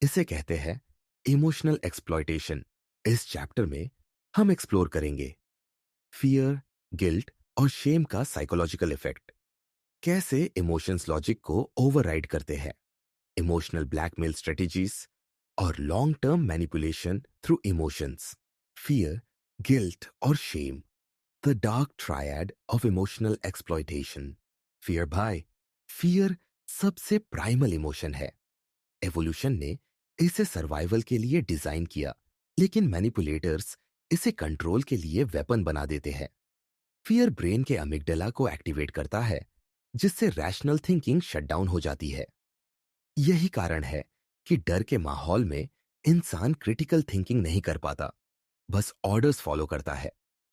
इसे कहते हैं इमोशनल एक्सप्लॉयटेशन। इस चैप्टर में हम एक्सप्लोर करेंगे फियर, गिल्ट और शेम का साइकोलॉजिकल इफेक्ट, कैसे इमोशंस लॉजिक को ओवरराइड करते हैं, इमोशनल ब्लैकमेल स्ट्रेटेजीज और long term manipulation through emotions. Fear, guilt और shame, the dark triad of emotional exploitation. Fear भाई, फियर सबसे प्राइमल इमोशन है। एवोल्यूशन ने इसे सर्वाइवल के लिए डिजाइन किया, लेकिन मैनिपुलेटर्स इसे कंट्रोल के लिए वेपन बना देते हैं। फियर ब्रेन के अमिगडाला को एक्टिवेट करता है, जिससे रैशनल थिंकिंग शटडाउन हो जाती है। यही कारण है कि डर के माहौल में इंसान क्रिटिकल थिंकिंग नहीं कर पाता, बस ऑर्डर्स फॉलो करता है।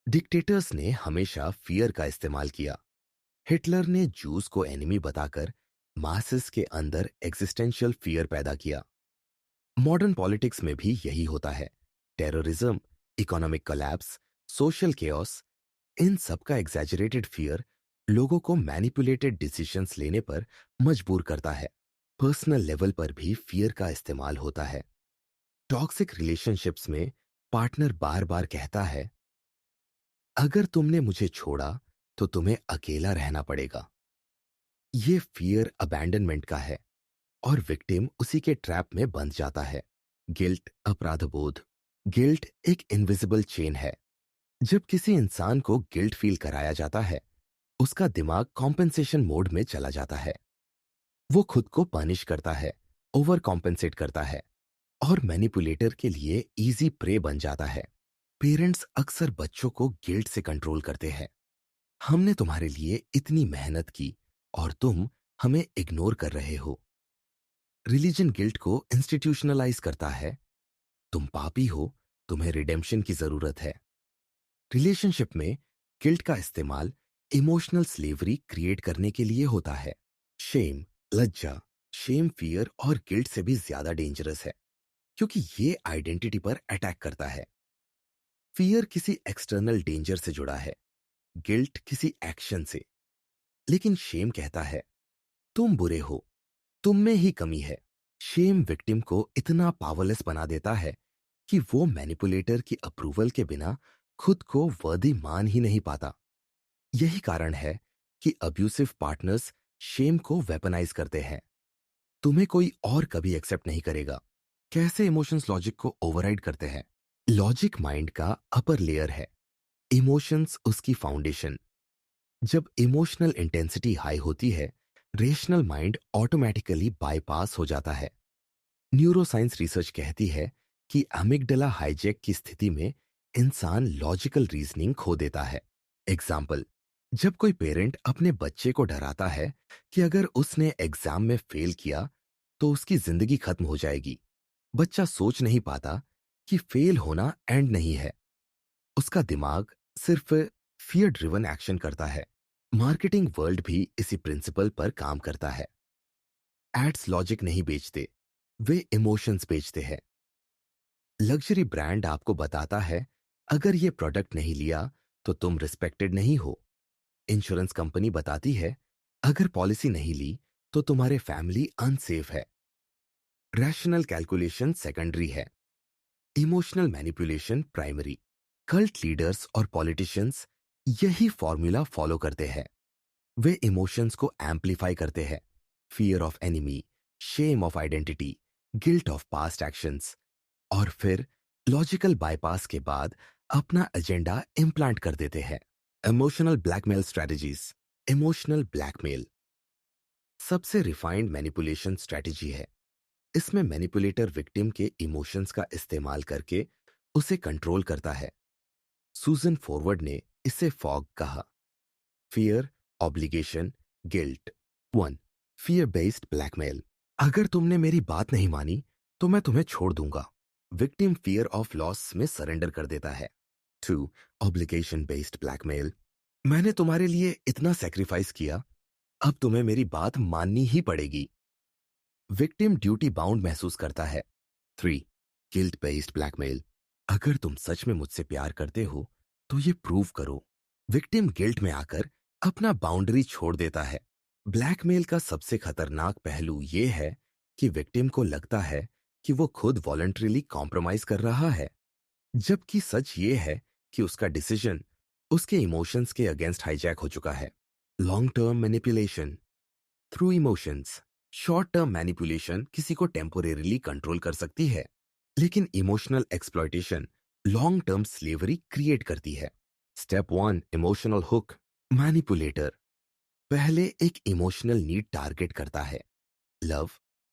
डिक्टेटर्स ने हमेशा फियर का इस्तेमाल किया। हिटलर ने जूस को एनिमी बताकर मासेस के अंदर एग्जिस्टेंशियल फियर पैदा किया। मॉडर्न पॉलिटिक्स में भी यही होता है। Terrorism, economic collapse, social chaos, इन सब का एग्जैजरेटेड फियर लोगों को मैनिपुलेटेड डिसीजंस लेने पर मजबूर करता है। पर्सनल लेवल पर भी फियर का इस्तेमाल होता है। टॉक्सिक रिलेशनशिप्स में पार्टनर बार बार कहता है, अगर तुमने मुझे छोड़ा तो तुम्हें अकेला रहना पड़ेगा। ये फियर अबैंडनमेंट का है और विक्टिम उसी के ट्रैप में बंध जाता है। गिल्ट, अपराधबोध। गिल्ट एक इनविजिबल चेन है। जब किसी इंसान को गिल्ट फील कराया जाता है, उसका दिमाग कॉम्पेंसेशन मोड में चला जाता है। वो खुद को पनिश करता है, ओवर कॉम्पेंसेट करता है और मैनिपुलेटर के लिए इजी प्रे बन जाता है। पेरेंट्स अक्सर बच्चों को गिल्ट से कंट्रोल करते हैं। हमने तुम्हारे लिए इतनी मेहनत की और तुम हमें इग्नोर कर रहे हो। रिलीजन गिल्ट को इंस्टीट्यूशनलाइज करता है। तुम पापी हो, तुम्हें रिडेम्पशन की जरूरत है। रिलेशनशिप में गिल्ट का इस्तेमाल इमोशनल स्लेवरी क्रिएट करने के लिए होता है। शेम, लज्जा। शेम फियर और गिल्ट से भी ज्यादा डेंजरस है, क्योंकि ये आइडेंटिटी पर अटैक करता है। फियर किसी एक्सटर्नल डेंजर से जुड़ा है, गिल्ट किसी एक्शन से। लेकिन शेम कहता है, तुम बुरे हो, तुम में ही कमी है। शेम विक्टिम को इतना पावरलेस बना देता है कि वो मैनिपुलेटर की अप्रूवल के बिना खुद को वर्दी मान ही नहीं पाता। यही कारण है कि अब्यूसिव पार्टनर्स शेम को वेपनाइज करते हैं। तुम्हें कोई और कभी एक्सेप्ट नहीं करेगा। कैसे इमोशंस लॉजिक को ओवरराइड करते हैं? लॉजिक माइंड का अपर लेयर है, इमोशंस उसकी फाउंडेशन। जब इमोशनल इंटेंसिटी हाई होती है, रेशनल माइंड ऑटोमेटिकली बाईपास हो जाता है। न्यूरोसाइंस रिसर्च कहती है कि अमिगडाला हाईजैक की स्थिति में इंसान लॉजिकल रीजनिंग खो देता है। एग्जाम्पल, जब कोई पेरेंट अपने बच्चे को डराता है कि अगर उसने एग्जाम में फेल किया तो उसकी जिंदगी खत्म हो जाएगी, बच्चा सोच नहीं पाता कि फेल होना एंड नहीं है। उसका दिमाग सिर्फ फियर ड्रिवन एक्शन करता है। मार्केटिंग वर्ल्ड भी इसी प्रिंसिपल पर काम करता है। एड्स लॉजिक नहीं बेचते, वे इमोशंस बेचते हैं। लग्जरी ब्रांड आपको बताता है, अगर ये प्रोडक्ट नहीं लिया तो तुम रिस्पेक्टेड नहीं हो। इंश्योरेंस कंपनी बताती है, अगर पॉलिसी नहीं ली तो तुम्हारे फैमिली अनसेफ है। रैशनल कैलकुलेशन सेकेंडरी है, emotional manipulation primary. Cult leaders और पॉलिटिशियंस यही फॉर्मूला फॉलो करते हैं। वे इमोशंस को एम्पलीफाई करते हैं। Fear of enemy, shame of identity, guilt of past actions, और फिर लॉजिकल बाईपास के बाद अपना एजेंडा इम्प्लांट कर देते हैं। Emotional blackmail strategies. Emotional blackmail सबसे रिफाइंड मैनिपुलेशन स्ट्रेटजी है। इसमें मैनिपुलेटर विक्टिम के इमोशंस का इस्तेमाल करके उसे कंट्रोल करता है। सूजन फॉरवर्ड ने इसे फॉग कहा। Fear, obligation, guilt. 1. Fear based blackmail. अगर तुमने मेरी बात नहीं मानी तो मैं तुम्हें छोड़ दूंगा। विक्टिम फियर ऑफ लॉस में सरेंडर कर देता है। 2. Obligation based blackmail. मैंने तुम्हारे लिए इतना सेक्रीफाइस किया, अब तुम्हें मेरी बात माननी ही पड़ेगी। विक्टिम ड्यूटी बाउंड महसूस करता है। 3. Guilt based blackmail. अगर तुम सच में मुझसे प्यार करते हो तो ये प्रूव करो। विक्टिम गिल्ट में आकर अपना बाउंड्री छोड़ देता है। ब्लैकमेल का सबसे खतरनाक पहलू यह है कि विक्टिम को लगता है कि वो खुद वॉलंटरीली कॉम्प्रोमाइज कर रहा है, जबकि सच ये है कि उसका डिसीजन उसके इमोशंस के अगेंस्ट हाईजैक हो चुका है। Long term manipulation through emotions. Short term manipulation किसी को टेम्पोरेरीली कंट्रोल कर सकती है, लेकिन emotional exploitation long term slavery create करती है। Step 1, emotional hook. मैनिपुलेटर पहले एक इमोशनल नीड टारगेट करता है, लव,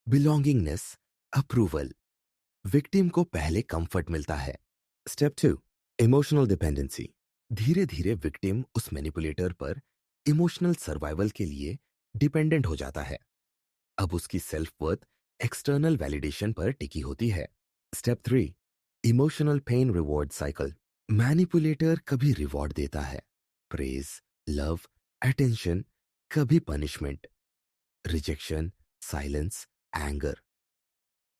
बिलोंगिंगनेस, अप्रूवल। विक्टिम को पहले कंफर्ट मिलता है। Step 2, emotional dependency. धीरे धीरे विक्टिम उस मैनिपुलेटर पर इमोशनल सर्वाइवल के लिए डिपेंडेंट हो जाता है। अब उसकी सेल्फ वर्थ एक्सटर्नल वैलिडेशन पर टिकी होती है। Step 3, emotional pain reward cycle. Manipulator कभी रिवॉर्ड देता है, प्रेज, लव, अटेंशन, कभी पनिशमेंट, रिजेक्शन, साइलेंस, एंगर।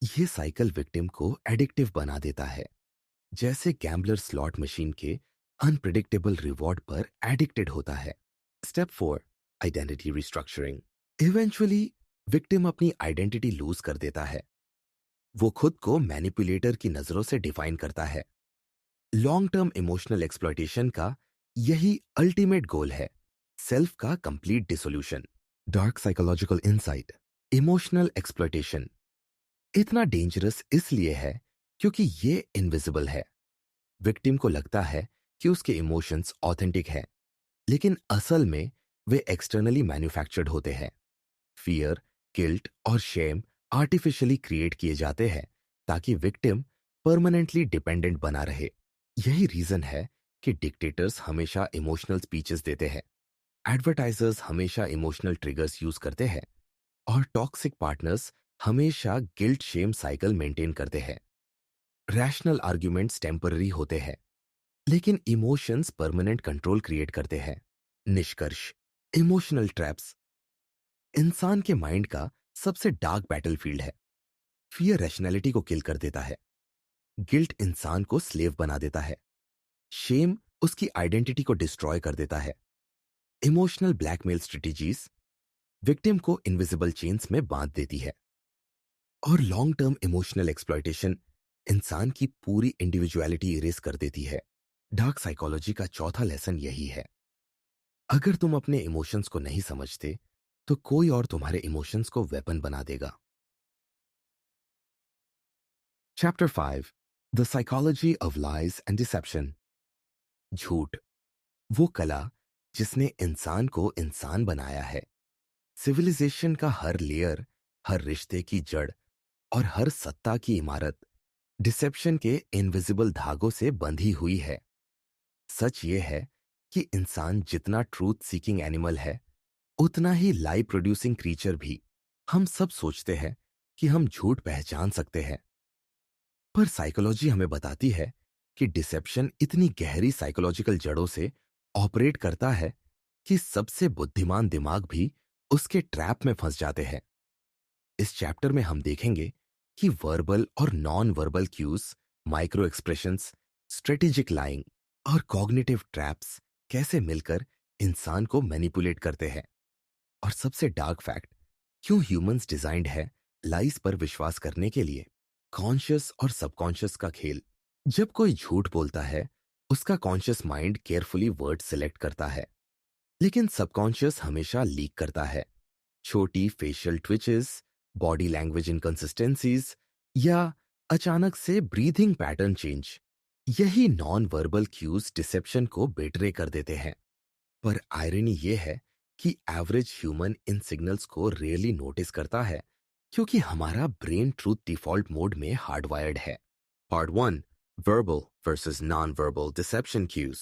ये साइकिल विक्टिम को एडिक्टिव बना देता है, जैसे गैम्बलर स्लॉट मशीन के अनप्रिडिक्टेबल रिवॉर्ड पर एडिक्टेड होता है। Step 4, identity restructuring. Eventually victim अपनी आइडेंटिटी लूज कर देता है। वो खुद को मैनिपुलेटर की नजरों से डिफाइन करता है। लॉन्ग टर्म इमोशनल एक्सप्लॉयटेशन का यही अल्टीमेट गोल है, सेल्फ का complete dissolution. Dark psychological insight. Emotional exploitation इतना डेंजरस इसलिए है क्योंकि ये इनविजिबल है। विक्टिम को लगता है कि उसके इमोशंस ऑथेंटिक हैं, लेकिन असल में वे एक्सटर्नली मैन्युफैक्चर्ड होते हैं। फियर, गिल्ट और शेम आर्टिफिशियली क्रिएट किए जाते हैं ताकि विक्टिम परमानेंटली डिपेंडेंट बना रहे। यही रीजन है कि डिक्टेटर्स हमेशा इमोशनल स्पीचेस देते हैं, एडवर्टाइजर्स हमेशा इमोशनल ट्रिगर्स यूज करते हैं, और टॉक्सिक पार्टनर्स हमेशा गिल्ट शेम साइकिल मेंटेन करते हैं। रैशनल आर्ग्यूमेंट्स टेम्पररी होते हैं, लेकिन इमोशंस परमानेंट कंट्रोल क्रिएट करते हैं। निष्कर्ष, इमोशनल ट्रैप्स इंसान के माइंड का सबसे डार्क बैटलफील्ड है। फियर रैशनैलिटी को किल कर देता है, गिल्ट इंसान को स्लेव बना देता है, शेम उसकी आइडेंटिटी को डिस्ट्रॉय कर देता है। इमोशनल ब्लैकमेल स्ट्रेटेजीज विक्टिम को इनविजिबल चेन्स में बांध देती है, और लॉन्ग टर्म इमोशनल एक्सप्लॉयटेशन इंसान की पूरी इंडिविजुअलिटी इरेज कर देती है। डार्क साइकोलॉजी का चौथा लेसन यही है, अगर तुम अपने इमोशंस को नहीं समझते तो कोई और तुम्हारे इमोशंस को वेपन बना देगा। Chapter 5, the psychology of lies and deception. झूठ वो कला जिसने इंसान को इंसान बनाया है। सिविलाइजेशन का हर लेयर, हर रिश्ते की जड़ और हर सत्ता की इमारत डिसेप्शन के इनविजिबल धागों से बंधी हुई है। सच ये है कि इंसान जितना ट्रूथ सीकिंग एनिमल है, उतना ही लाइव प्रोड्यूसिंग क्रीचर भी। हम सब सोचते हैं कि हम झूठ पहचान सकते हैं, पर साइकोलॉजी हमें बताती है कि डिसेप्शन इतनी गहरी साइकोलॉजिकल जड़ों से ऑपरेट करता है कि सबसे बुद्धिमान दिमाग भी उसके ट्रैप में फंस जाते हैं। इस चैप्टर में हम देखेंगे कि वर्बल और non verbal cues, micro expressions, strategic lying और कॉग्निटिव ट्रैप्स कैसे मिलकर इंसान को मैनिपुलेट करते हैं। और सबसे डार्क फैक्ट, क्यों ह्यूमंस डिजाइंड है लाइस पर विश्वास करने के लिए। कॉन्शियस और सबकॉन्शियस का खेल। जब कोई झूठ बोलता है, उसका conscious mind carefully word select करता है, लेकिन सबकॉन्शियस हमेशा लीक करता है। छोटी facial twitches, body language inconsistencies या अचानक से ब्रीथिंग पैटर्न चेंज, यही नॉन वर्बल क्यूज डिसेप्शन को बेटरे कर देते हैं। पर आयरनी ये है कि एवरेज ह्यूमन इन सिग्नल्स को रेयरली नोटिस करता है, क्योंकि हमारा ब्रेन ट्रूथ डिफॉल्ट मोड में हार्डवायर्ड है। Part 1, verbal versus non verbal deception cues.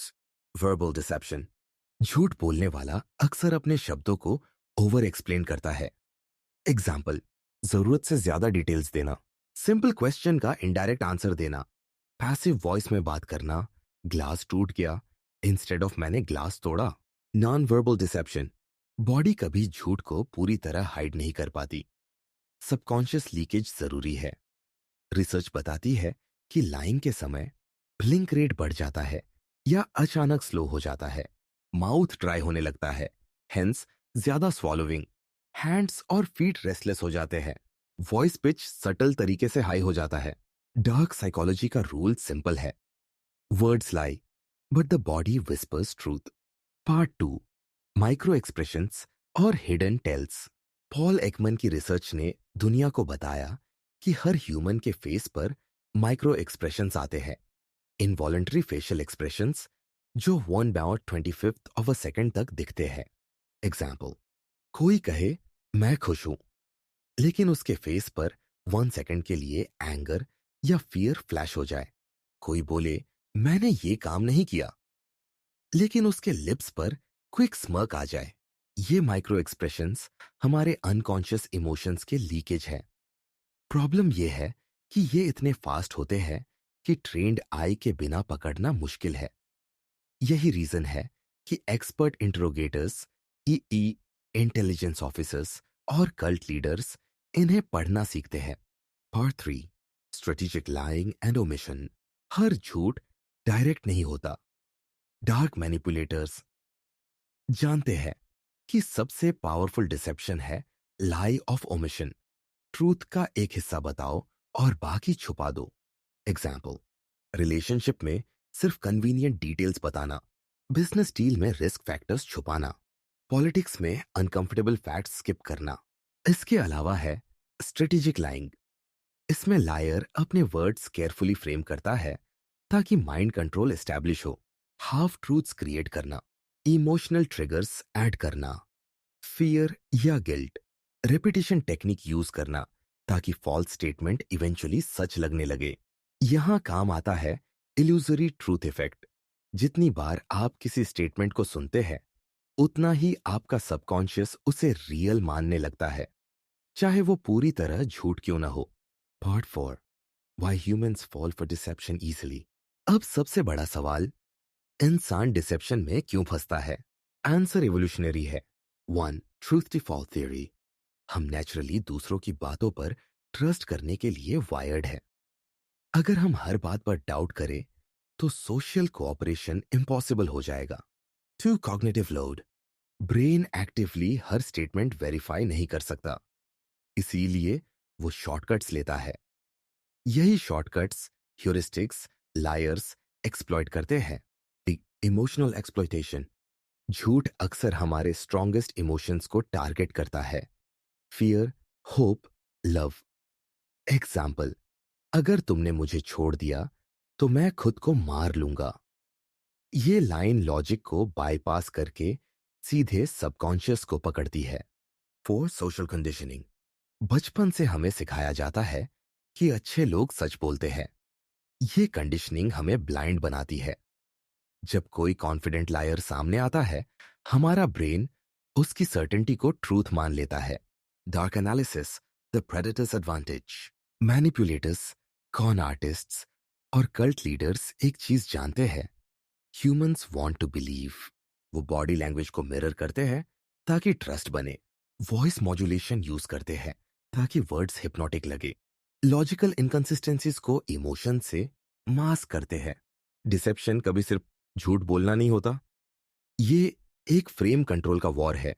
Verbal deception. झूठ बोलने वाला अक्सर अपने शब्दों को ओवर एक्सप्लेन करता है। एग्जाम्पल, जरूरत से ज्यादा डिटेल्स देना, सिंपल क्वेश्चन का इनडायरेक्ट आंसर देना, पैसिव वॉइस में बात करना, ग्लास टूट गया इंस्टेड ऑफ मैंने ग्लास तोड़ा। Non verbal deception. बॉडी कभी झूठ को पूरी तरह हाइड नहीं कर पाती, सबकॉन्शियस लीकेज जरूरी है। रिसर्च बताती है कि लाइंग के समय ब्लिंक रेट बढ़ जाता है या अचानक स्लो हो जाता है। माउथ ड्राई होने लगता है, हेंस ज्यादा स्वॉलोविंग। हैंड्स और फीट रेस्टलेस हो जाते हैं। वॉइस पिच सटल तरीके से हाई हो जाता है। डार्क साइकोलॉजी का रूल सिंपल है। Words lie but the body whispers truth. Part 2, micro expressions और हिडन टेल्स। पॉल एकमन की रिसर्च ने दुनिया को बताया कि हर ह्यूमन के फेस पर माइक्रो एक्सप्रेशंस आते हैं, इनवॉलंटरी फेशियल एक्सप्रेशंस, जो 1/25 ऑफ अ सेकेंड तक दिखते हैं। एग्जाम्पल, कोई कहे मैं खुश हूं, लेकिन उसके फेस पर 1 सेकेंड के लिए एंगर या फियर फ्लैश हो जाए। कोई बोले मैंने ये काम नहीं किया, लेकिन उसके लिप्स पर क्विक स्मर्क आ जाए। ये माइक्रो एक्सप्रेशंस हमारे अनकॉन्शियस इमोशंस के लीकेज है। प्रॉब्लम ये है कि ये इतने फास्ट होते हैं कि ट्रेन्ड आई के बिना पकड़ना मुश्किल है। यही रीजन है कि एक्सपर्ट इंटरोगेटर्स, ई इंटेलिजेंस ऑफिसर्स और कल्ट लीडर्स इन्हें पढ़ना सीखते हैं। Part 3, strategic lying and omission. हर झूठ डायरेक्ट नहीं होता। डार्क मैनिपुलेटर्स जानते हैं कि सबसे पावरफुल डिसेप्शन है लाई ऑफ ओमिशन। ट्रूथ का एक हिस्सा बताओ और बाकी छुपा दो। एग्जाम्पल, रिलेशनशिप में सिर्फ कन्वीनियंट डिटेल्स बताना, बिजनेस डील में रिस्क फैक्टर्स छुपाना, पॉलिटिक्स में अनकंफर्टेबल फैक्ट्स स्किप करना। इसके अलावा है स्ट्रेटेजिक लाइंग। इसमें लायर अपने वर्ड्स केयरफुली फ्रेम करता है ताकि माइंड कंट्रोल एस्टैब्लिश हो। हाफ ट्रूथ्स क्रिएट करना, इमोशनल ट्रिगर्स ऐड करना, फियर या गिल्ट, रेपिटेशन टेक्निक यूज करना ताकि फॉल्स स्टेटमेंट इवेंचुअली सच लगने लगे। यहां काम आता है इल्यूजरी ट्रूथ इफेक्ट। जितनी बार आप किसी स्टेटमेंट को सुनते हैं, उतना ही आपका सबकॉन्शियस उसे रियल मानने लगता है, चाहे वो पूरी तरह झूठ क्यों ना हो। Part 4, why humans fall for deception easily. अब सबसे बड़ा सवाल, इंसान डिसेप्शन में क्यों फंसता है? आंसर एवोल्यूशनरी है। 1, ट्रूथ डिफॉल्ट थ्योरी। हम नेचुरली दूसरों की बातों पर ट्रस्ट करने के लिए वायर्ड है। अगर हम हर बात पर डाउट करें तो सोशल कोऑपरेशन इम्पॉसिबल हो जाएगा। 2, कॉग्निटिव लोड। ब्रेन एक्टिवली हर स्टेटमेंट वेरीफाई नहीं कर सकता, इसीलिए वो शॉर्टकट्स लेता है। यही शॉर्टकट्स ह्यूरिस्टिक्स लायर्स एक्सप्लॉइट करते हैं। Emotional exploitation. झूठ अक्सर हमारे स्ट्रॉन्गेस्ट इमोशंस को टारगेट करता है, फियर, होप, लव। एग्जाम्पल, अगर तुमने मुझे छोड़ दिया तो मैं खुद को मार लूंगा। ये लाइन लॉजिक को बाईपास करके सीधे सबकॉन्शियस को पकड़ती है। 4, सोशल कंडीशनिंग। बचपन से हमें सिखाया जाता है कि अच्छे लोग सच बोलते हैं। ये कंडीशनिंग हमें ब्लाइंड बनाती है। जब कोई कॉन्फिडेंट लायर सामने आता है, हमारा ब्रेन उसकी सर्टेनिटी को ट्रूथ मान लेता है। Dark analysis, the predator's advantage. Manipulators, con artists और कल्ट लीडर्स एक चीज जानते हैं, ह्यूमंस वांट टू बिलीव। वो बॉडी लैंग्वेज को मिरर करते हैं ताकि ट्रस्ट बने। वॉइस मॉड्यूलेशन यूज करते हैं ताकि वर्ड्स हिप्नोटिक लगे। लॉजिकल इनकंसिस्टेंसीज को इमोशन से मास्क करते हैं। डिसेप्शन कभी सिर्फ झूठ बोलना नहीं होता, ये एक फ्रेम कंट्रोल का वॉर है।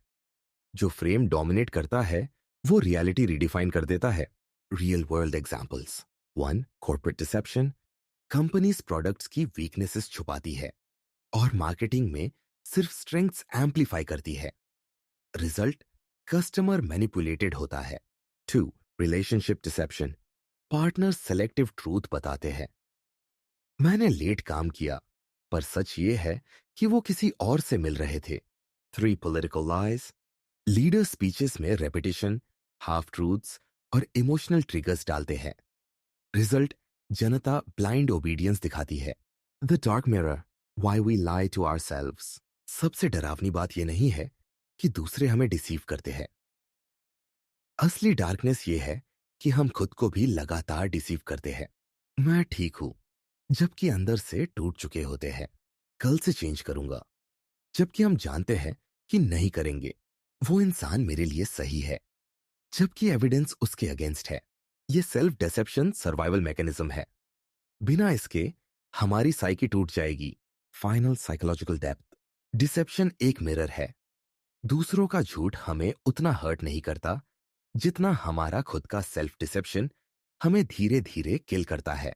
जो फ्रेम डोमिनेट करता है वो रियलिटी रिडिफाइन कर देता है। Real world examples. 1, corporate deception. Companies products की वीकनेसेस छुपाती है और मार्केटिंग में सिर्फ स्ट्रेंथ्स एम्पलीफाई करती है। रिजल्ट, कस्टमर मैनिपुलेटेड होता है। 2, relationship deception. Partner selective truth बताते हैं, मैंने लेट काम किया, पर सच ये है कि वो किसी और से मिल रहे थे। 3, पॉलिटिकल लाइज। लीडर स्पीचेस में रेपिटेशन, हाफ ट्रूथ्स और इमोशनल ट्रिगर्स डालते हैं। रिजल्ट, जनता ब्लाइंड ओबीडियंस दिखाती है। The dark mirror, why we lie to ourselves. सबसे डरावनी बात यह नहीं है कि दूसरे हमें डिसीव करते हैं। असली डार्कनेस ये है कि हम खुद को भी लगातार डिसीव करते हैं। मैं ठीक हूं, जबकि अंदर से टूट चुके होते हैं। कल से चेंज करूंगा, जबकि हम जानते हैं कि नहीं करेंगे। वो इंसान मेरे लिए सही है, जबकि एविडेंस उसके अगेंस्ट है। ये सेल्फ डिसेप्शन सर्वाइवल मैकेनिज्म है। बिना इसके हमारी साइकी टूट जाएगी। Final psychological depth. डिसेप्शन एक मिरर है। दूसरों का झूठ हमें उतना हर्ट नहीं करता जितना हमारा खुद का सेल्फ डिसेप्शन हमें धीरे धीरे किल करता है।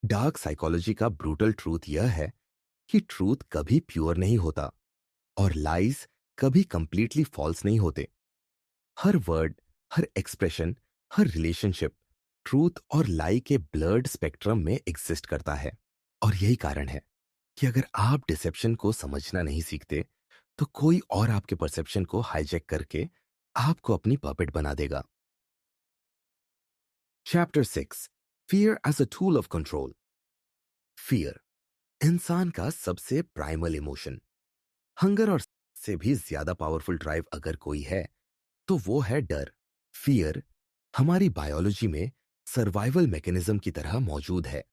डार्क साइकोलॉजी का ब्रूटल ट्रूथ यह है कि ट्रूथ कभी प्योर नहीं होता और लाइज कभी कंप्लीटली फॉल्स नहीं होते। हर वर्ड, हर एक्सप्रेशन, हर रिलेशनशिप ट्रूथ और लाई के ब्लर्ड स्पेक्ट्रम में एग्जिस्ट करता है। और यही कारण है कि अगर आप डिसेप्शन को समझना नहीं सीखते तो कोई और आपके परसेप्शन को हाईजैक करके आपको अपनी पपेट बना देगा। Chapter 6, fear as a tool of control. Fear इंसान का सबसे प्राइमल इमोशन। हंगर और से भी ज्यादा पावरफुल ड्राइव अगर कोई है तो वो है डर। फियर हमारी बायोलॉजी में सर्वाइवल मैकेनिज्म की तरह मौजूद है,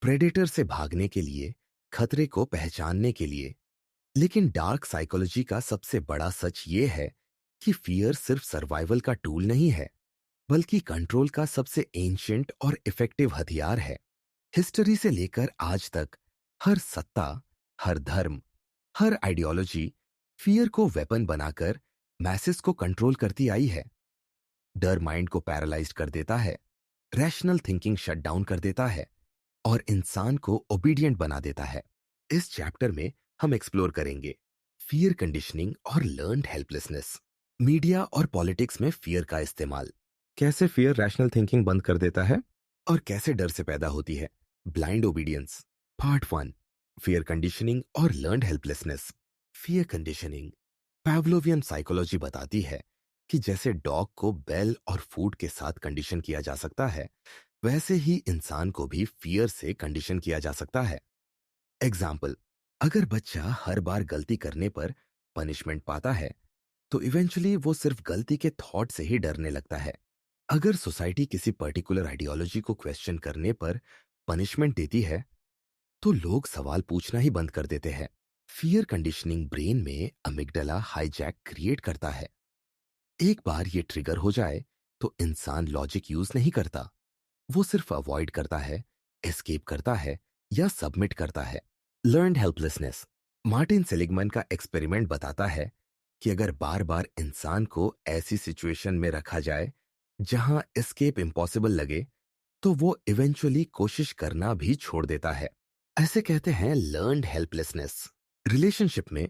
प्रेडेटर से भागने के लिए, खतरे को पहचानने के लिए। लेकिन डार्क साइकोलॉजी का सबसे बड़ा सच ये है कि फियर सिर्फ सर्वाइवल का टूल नहीं है, बल्कि कंट्रोल का सबसे एंशिएंट और इफेक्टिव हथियार है। हिस्ट्री से लेकर आज तक हर सत्ता, हर धर्म, हर आइडियोलॉजी फियर को वेपन बनाकर मैसेस को कंट्रोल करती आई है। डर माइंड को पैरालाइज्ड कर देता है, रैशनल थिंकिंग शट डाउन कर देता है और इंसान को ओबीडिएंट बना देता है। इस चैप्टर में हम एक्सप्लोर करेंगे फियर कंडीशनिंग और लर्न्ड हेल्पलेसनेस, मीडिया और पॉलिटिक्स में फियर का इस्तेमाल, कैसे फियर रैशनल थिंकिंग बंद कर देता है और कैसे डर से पैदा होती है blind obedience. Part 1, fear conditioning और learned helplessness. Fear conditioning Pavlovian psychology बताती है कि जैसे डॉग को बेल और फूड के साथ कंडीशन किया जा सकता है, वैसे ही इंसान को भी फियर से कंडीशन किया जा सकता है। एग्जाम्पल, अगर बच्चा हर बार गलती करने पर पनिशमेंट पाता है तो इवेंचुअली वो सिर्फ गलती के थॉट से ही डरने लगता है। अगर सोसाइटी किसी पर्टिकुलर आइडियोलॉजी को क्वेश्चन करने पर पनिशमेंट देती है तो लोग सवाल पूछना ही बंद कर देते हैं। फियर कंडीशनिंग ब्रेन में अमिगडाला हाईजैक क्रिएट करता है। एक बार ये ट्रिगर हो जाए तो इंसान लॉजिक यूज नहीं करता, वो सिर्फ अवॉइड करता है, एस्केप करता है या सबमिट करता है। लर्न्ड हेल्पलेसनेस, मार्टिन सेलिगमैन का एक्सपेरिमेंट बताता है कि अगर बार बार इंसान को ऐसी सिचुएशन में रखा जाए जहां एस्केप इम्पॉसिबल लगे तो वो इवेंचुअली कोशिश करना भी छोड़ देता है। ऐसे कहते हैं लर्न्ड हेल्पलेसनेस। रिलेशनशिप में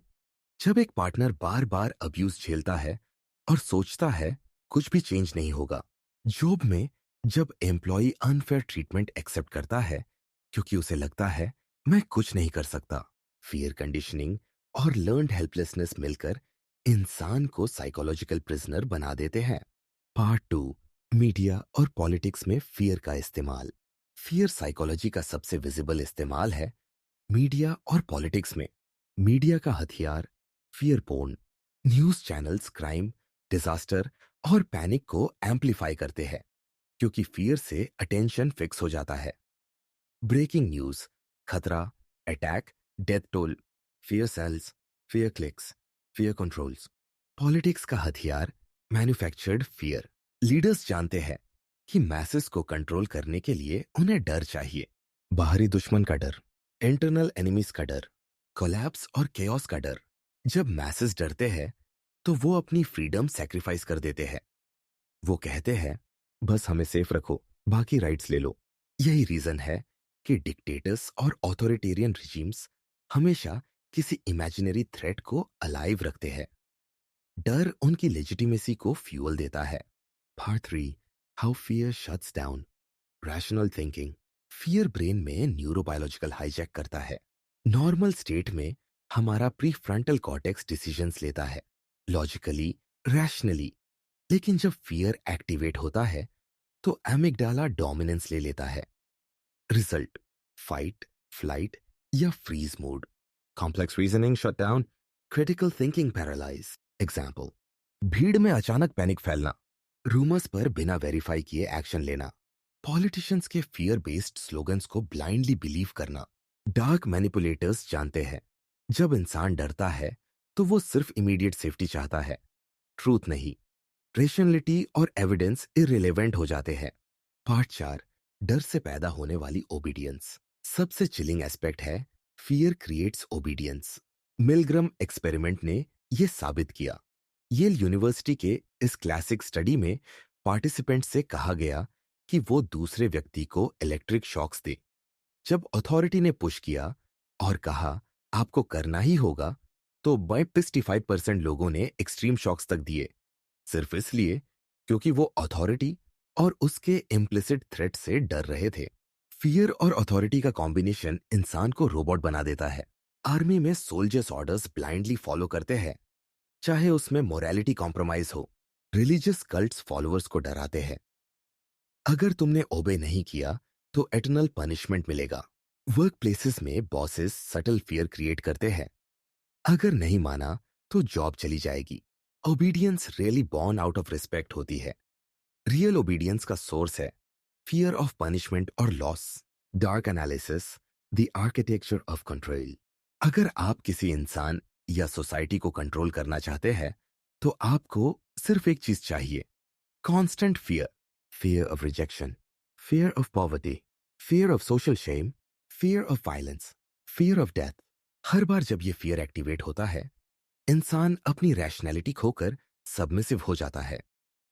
जब एक पार्टनर बार बार अब्यूज झेलता है और सोचता है कुछ भी चेंज नहीं होगा। जॉब में जब एम्प्लॉय अनफेयर ट्रीटमेंट एक्सेप्ट करता है क्योंकि उसे लगता है मैं कुछ नहीं कर सकता। फियर कंडीशनिंग और लर्न्ड हेल्पलेसनेस मिलकर इंसान को साइकोलॉजिकल प्रिजनर बना देते हैं। पार्ट 2, मीडिया और पॉलिटिक्स में फियर का इस्तेमाल। फियर साइकोलॉजी का सबसे विजिबल इस्तेमाल है मीडिया और पॉलिटिक्स में। मीडिया का हथियार fear porn. News channels crime, disaster और पैनिक को एम्पलीफाई करते हैं क्योंकि फियर से अटेंशन फिक्स हो जाता है। ब्रेकिंग न्यूज, खतरा, attack, death toll, fear sells, fear clicks, fear controls. Politics का हथियार मैन्युफैक्चर्ड फियर। लीडर्स जानते हैं कि मैसेस को कंट्रोल करने के लिए उन्हें डर चाहिए। बाहरी दुश्मन का डर, इंटरनल एनिमीज का डर, कोलैप्स और केओस का डर। जब मैसेस डरते हैं तो वो अपनी फ्रीडम सैक्रिफाइस कर देते हैं। वो कहते हैं बस हमें सेफ रखो, बाकी राइट्स ले लो। यही रीजन है कि डिक्टेटर्स और ऑथोरिटेरियन रिजीम्स हमेशा किसी इमेजिनरी थ्रेट को अलाइव रखते हैं। डर उनकी लेजिटिमेसी को फ्यूल देता है। Part 3, how fear shuts down rational thinking. Fear brain में न्यूरोबायोलॉजिकल हाईजैक करता है। नॉर्मल स्टेट में हमारा प्री फ्रंटल कॉर्टेक्स डिसीजंस लेता है, लॉजिकली, रैशनली। लेकिन जब फियर एक्टिवेट होता है तो एमिगडाला डोमिनेंस ले लेता है। रिजल्ट, फाइट, फ्लाइट या freeze mode. Complex reasoning shut down, critical thinking paralyse. Example, भीड़ में अचानक पैनिक फैलना, रूमर्स पर बिना वेरीफाई किए एक्शन लेना, पॉलिटिशियंस के फियर बेस्ड स्लोगन्स को ब्लाइंडली बिलीव करना। डार्क मैनिपुलेटर्स जानते हैं जब इंसान डरता है तो वो सिर्फ इमीडिएट सेफ्टी चाहता है, ट्रूथ नहीं। रेशनलिटी और एविडेंस इररिलेवेंट हो जाते हैं। पार्ट 4, डर से पैदा होने वाली ओबीडियंस। सबसे चिलिंग एस्पेक्ट है फियर क्रिएट्स ओबीडियंस। मिलग्रम एक्सपेरिमेंट ने यह साबित किया। येल यूनिवर्सिटी के इस क्लासिक स्टडी में पार्टिसिपेंट से कहा गया कि वो दूसरे व्यक्ति को इलेक्ट्रिक शॉक्स दे। जब अथॉरिटी ने पुश किया और कहा आपको करना ही होगा, तो 55% लोगों ने एक्सट्रीम शॉक्स तक दिए, सिर्फ इसलिए क्योंकि वो अथॉरिटी और उसके इम्प्लिसिट थ्रेट से डर रहे थे। फियर और अथॉरिटी का कॉम्बिनेशन इंसान को रोबोट बना देता है। आर्मी में सोल्जर्स ऑर्डर्स ब्लाइंडली फॉलो करते हैं, चाहे उसमें मोरालिटी कॉम्प्रोमाइज हो। रिलीजियस कल्ट्स फॉलोअर्स को डराते हैं, अगर तुमने ओबे नहीं किया तो एटर्नल पनिशमेंट मिलेगा। वर्क प्लेसेस में बॉसेस सटल फियर क्रिएट करते हैं, अगर नहीं माना तो जॉब चली जाएगी। Obedience really born out of respect होती है। रियल ओबीडियंस का सोर्स है फियर ऑफ पनिशमेंट और loss. Dark analysis, the architecture of control. अगर आप किसी इंसान या सोसाइटी को कंट्रोल करना चाहते हैं, तो आपको सिर्फ एक चीज चाहिए, constant fear. Fear of rejection, fear of poverty, fear of social shame, fear of violence, fear of death. हर बार जब ये फियर एक्टिवेट होता है, इंसान अपनी रैशनैलिटी खोकर सबमिसिव हो जाता है।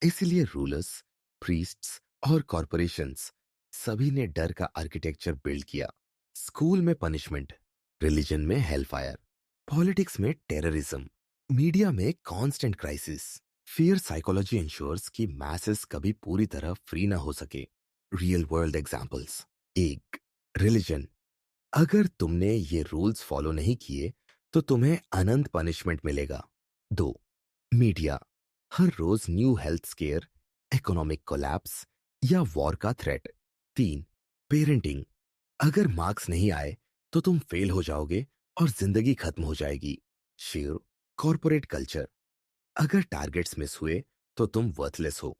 इसलिए रूलर्स, प्रीस्ट्स और कॉरपोरेशंस सभी ने डर का आर्किटेक्चर बिल्ड किया। स्कूल में पनिशमेंट, रिलीजन में हेलफायर, पॉलिटिक्स में टेररिज्म, मीडिया में constant crisis. Fear psychology ensures कि मैसेस कभी पूरी तरह फ्री ना हो सके। Real world examples. एक, रिलीजन। अगर तुमने ये रूल्स फॉलो नहीं किए तो तुम्हें अनंत पनिशमेंट मिलेगा। दो, मीडिया। हर रोज new health scare, economic collapse या वॉर का थ्रेट। तीन, पेरेंटिंग। अगर मार्क्स नहीं आए तो तुम फेल हो जाओगे और जिंदगी खत्म हो जाएगी। शेर, कॉरपोरेट कल्चर। अगर टारगेट्स मिस हुए तो तुम वर्थलेस हो।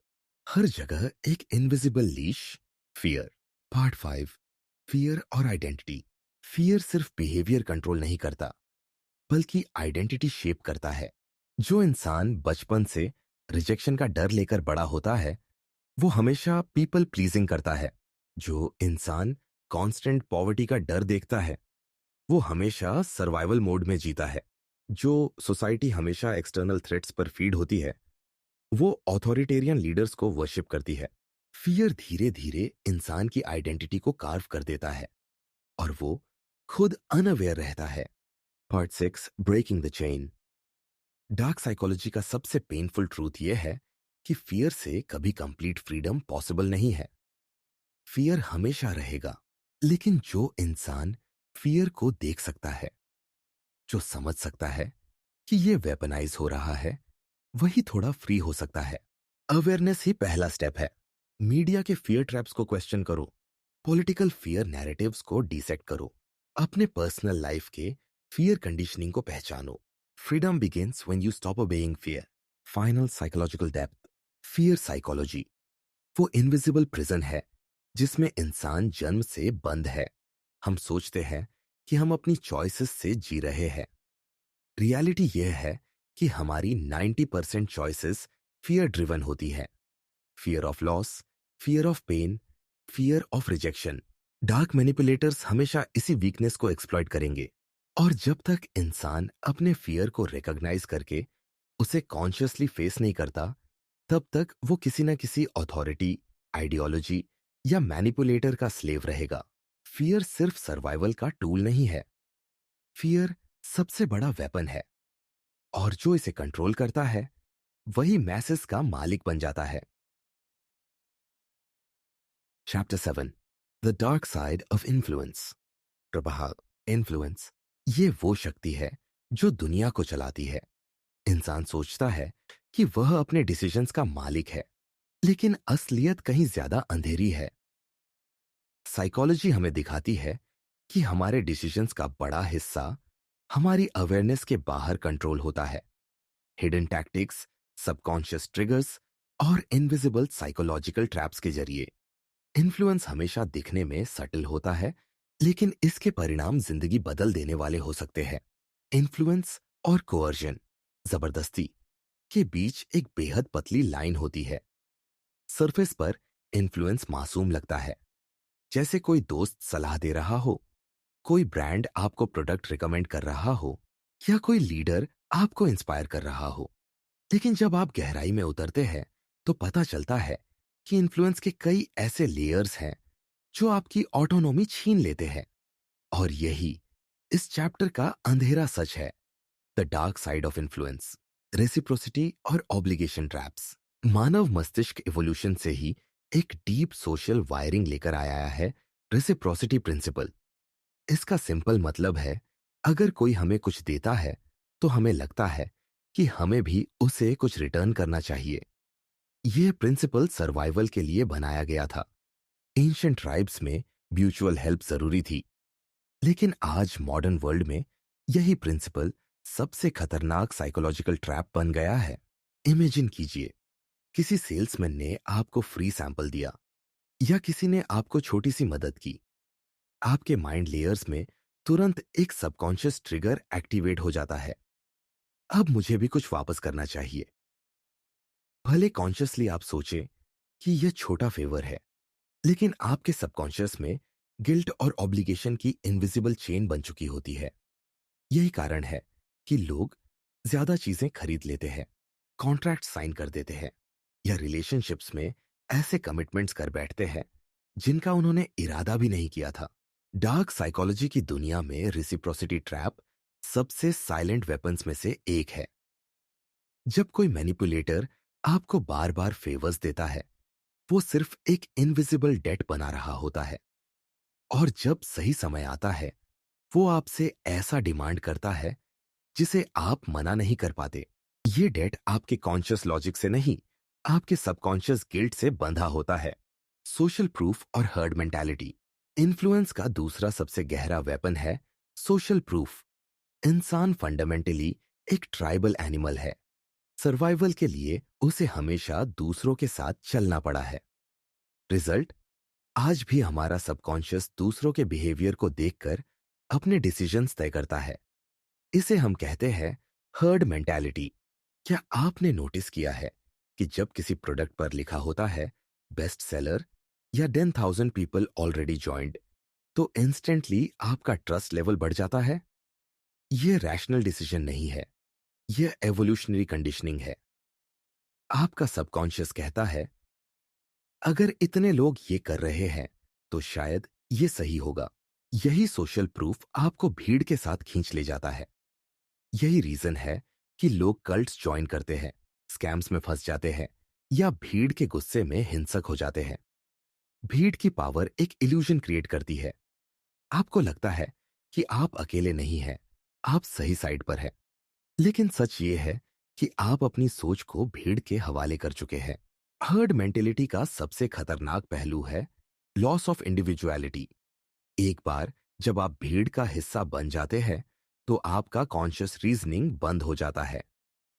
हर जगह एक invisible leash, fear. Part 5, fear और आइडेंटिटी। फियर सिर्फ बिहेवियर कंट्रोल नहीं करता, बल्कि आइडेंटिटी शेप करता है। जो इंसान बचपन से रिजेक्शन का डर लेकर बड़ा होता है, वो हमेशा पीपल प्लीजिंग करता है। जो इंसान कांस्टेंट पॉवर्टी का डर देखता है, वो हमेशा सर्वाइवल मोड में जीता है। जो सोसाइटी हमेशा एक्सटर्नल थ्रेट्स पर फीड होती है, वो ऑथोरिटेरियन लीडर्स को वर्शिप करती है। फियर धीरे धीरे इंसान की आइडेंटिटी को कार्व कर देता है और वो खुद अनअवेयर रहता है। Part 6, breaking the chain. Dark psychology का सबसे पेनफुल ट्रूथ यह है कि फियर से कभी कंप्लीट फ्रीडम पॉसिबल नहीं है। फियर हमेशा रहेगा, लेकिन जो इंसान फियर को देख सकता है, जो समझ सकता है कि ये वेपनाइज हो रहा है, वही थोड़ा फ्री हो सकता है। अवेयरनेस ही पहला स्टेप है। मीडिया के फियर ट्रैप्स को क्वेश्चन करो, पॉलिटिकल फियर नैरेटिव्स को डिसेक्ट करो, अपने पर्सनल लाइफ के फियर कंडीशनिंग को पहचानो। Freedom begins when you stop obeying fear. Final psychological depth. Fear psychology वो इनविजिबल प्रिजन है जिसमें इंसान जन्म से बंद है। हम सोचते हैं कि हम अपनी चॉइसेस से जी रहे हैं। रियलिटी यह है कि हमारी 90% चॉइसेस फियर ड्रिवन होती है। Fear of loss, fear of pain, fear of rejection. Dark manipulators हमेशा इसी वीकनेस को एक्सप्लॉइट करेंगे। और जब तक इंसान अपने फियर को रिकॉग्नाइज करके उसे कॉन्शियसली फेस नहीं करता, तब तक वो किसी न किसी अथॉरिटी, आइडियोलॉजी या मैनिपुलेटर का स्लेव रहेगा। फियर सिर्फ सर्वाइवल का टूल नहीं है, फियर सबसे बड़ा वेपन है, और जो इसे कंट्रोल करता है वही मैसेस का मालिक बन जाता है। Chapter 7, the dark side of influence. प्रभाव, इन्फ्लुएंस, ये वो शक्ति है जो दुनिया को चलाती है। इंसान सोचता है कि वह अपने डिसीजंस का मालिक है, लेकिन असलियत कहीं ज्यादा अंधेरी है। साइकोलॉजी हमें दिखाती है कि हमारे डिसीजंस का बड़ा हिस्सा हमारी अवेयरनेस के बाहर कंट्रोल होता है। हिडन टैक्टिक्स, सबकॉन्शियस ट्रिगर्स और इनविजिबल साइकोलॉजिकल ट्रैप्स के जरिए। इन्फ्लुएंस हमेशा दिखने में सटल होता है, लेकिन इसके परिणाम जिंदगी बदल देने वाले हो सकते हैं। इन्फ्लुएंस और कोअर्जन, जबरदस्ती, के बीच एक बेहद पतली लाइन होती है। सरफेस पर इन्फ्लुएंस मासूम लगता है, जैसे कोई दोस्त सलाह दे रहा हो, कोई ब्रांड आपको प्रोडक्ट रिकमेंड कर रहा हो, या कोई लीडर आपको इंस्पायर कर रहा हो। लेकिन जब आप गहराई में उतरते हैं तो पता चलता है कि इन्फ्लुएंस के कई ऐसे लेयर्स हैं जो आपकी ऑटोनॉमी छीन लेते हैं। और यही इस चैप्टर का अंधेरा सच है, the dark side of influence, reciprocity और ऑब्लिगेशन ट्रैप्स। मानव मस्तिष्क इवोल्यूशन से ही एक डीप सोशल वायरिंग लेकर आया है रेसिप्रोसिटी प्रिंसिपल। इसका सिंपल मतलब है, अगर कोई हमें कुछ देता है तो हमें लगता है कि हमें भी उसे कुछ रिटर्न करना चाहिए। यह प्रिंसिपल सर्वाइवल के लिए बनाया गया था। एंशिएंट ट्राइब्स में म्यूचुअल हेल्प जरूरी थी, लेकिन आज मॉडर्न वर्ल्ड में यही प्रिंसिपल सबसे खतरनाक साइकोलॉजिकल ट्रैप बन गया है। इमेजिन कीजिए, किसी सेल्समैन ने आपको फ्री सैंपल दिया या किसी ने आपको छोटी सी मदद की। आपके माइंड लेयर्स में तुरंत एक सबकॉन्शियस ट्रिगर एक्टिवेट हो जाता है, अब मुझे भी कुछ वापस करना चाहिए। भले कॉन्शियसली आप सोचें कि यह छोटा फेवर है, लेकिन आपके सबकॉन्शियस में गिल्ट और ऑब्लिगेशन की इनविजिबल चेन बन चुकी होती है। यही कारण है कि लोग ज्यादा चीजें खरीद लेते हैं, कॉन्ट्रैक्ट साइन कर देते हैं या रिलेशनशिप्स में ऐसे कमिटमेंट्स कर बैठते हैं जिनका उन्होंने इरादा भी नहीं किया था। डार्क साइकोलॉजी की दुनिया में रेसिप्रोसिटी ट्रैप सबसे साइलेंट वेपन्स में से एक है। जब कोई मैनिपुलेटर आपको बार बार फेवर्स देता है, वो सिर्फ एक इनविजिबल डेट बना रहा होता है। और जब सही समय आता है, वो आपसे ऐसा डिमांड करता है जिसे आप मना नहीं कर पाते। ये डेट आपके कॉन्शियस लॉजिक से नहीं, आपके सबकॉन्शियस गिल्ट से बंधा होता है। सोशल प्रूफ और हर्ड मेंटालिटी। इन्फ्लुएंस का दूसरा सबसे गहरा वेपन है सोशल प्रूफ। इंसान फंडामेंटली एक ट्राइबल एनिमल है। सर्वाइवल के लिए उसे हमेशा दूसरों के साथ चलना पड़ा है। रिजल्ट, आज भी हमारा सबकॉन्शियस दूसरों के बिहेवियर को देखकर अपने डिसीजंस तय करता है। इसे हम कहते हैं हर्ड मेंटालिटी। क्या आपने नोटिस किया है कि जब किसी प्रोडक्ट पर लिखा होता है बेस्ट सेलर या 10,000 पीपल ऑलरेडी ज्वाइंड, तो इंस्टेंटली आपका ट्रस्ट लेवल बढ़ जाता है? यह रैशनल डिसीजन नहीं है, यह एवोल्यूशनरी कंडीशनिंग है। आपका सबकॉन्शियस कहता है, अगर इतने लोग ये कर रहे हैं तो शायद ये सही होगा। यही सोशल प्रूफ आपको भीड़ के साथ खींच ले जाता है। यही रीजन है कि लोग कल्ट्स ज्वाइन करते हैं, स्कैम्स में फंस जाते हैं या भीड़ के गुस्से में हिंसक हो जाते हैं। भीड़ की पावर एक इल्यूजन क्रिएट करती है। आपको लगता है कि आप अकेले नहीं हैं, आप सही साइड पर हैं। लेकिन सच ये है कि आप अपनी सोच को भीड़ के हवाले कर चुके हैं। हर्ड मेंटेलिटी का सबसे खतरनाक पहलू है लॉस ऑफ इंडिविजुअलिटी। एक बार जब आप भीड़ का हिस्सा बन जाते हैं तो आपका कॉन्शियस रीजनिंग बंद हो जाता है।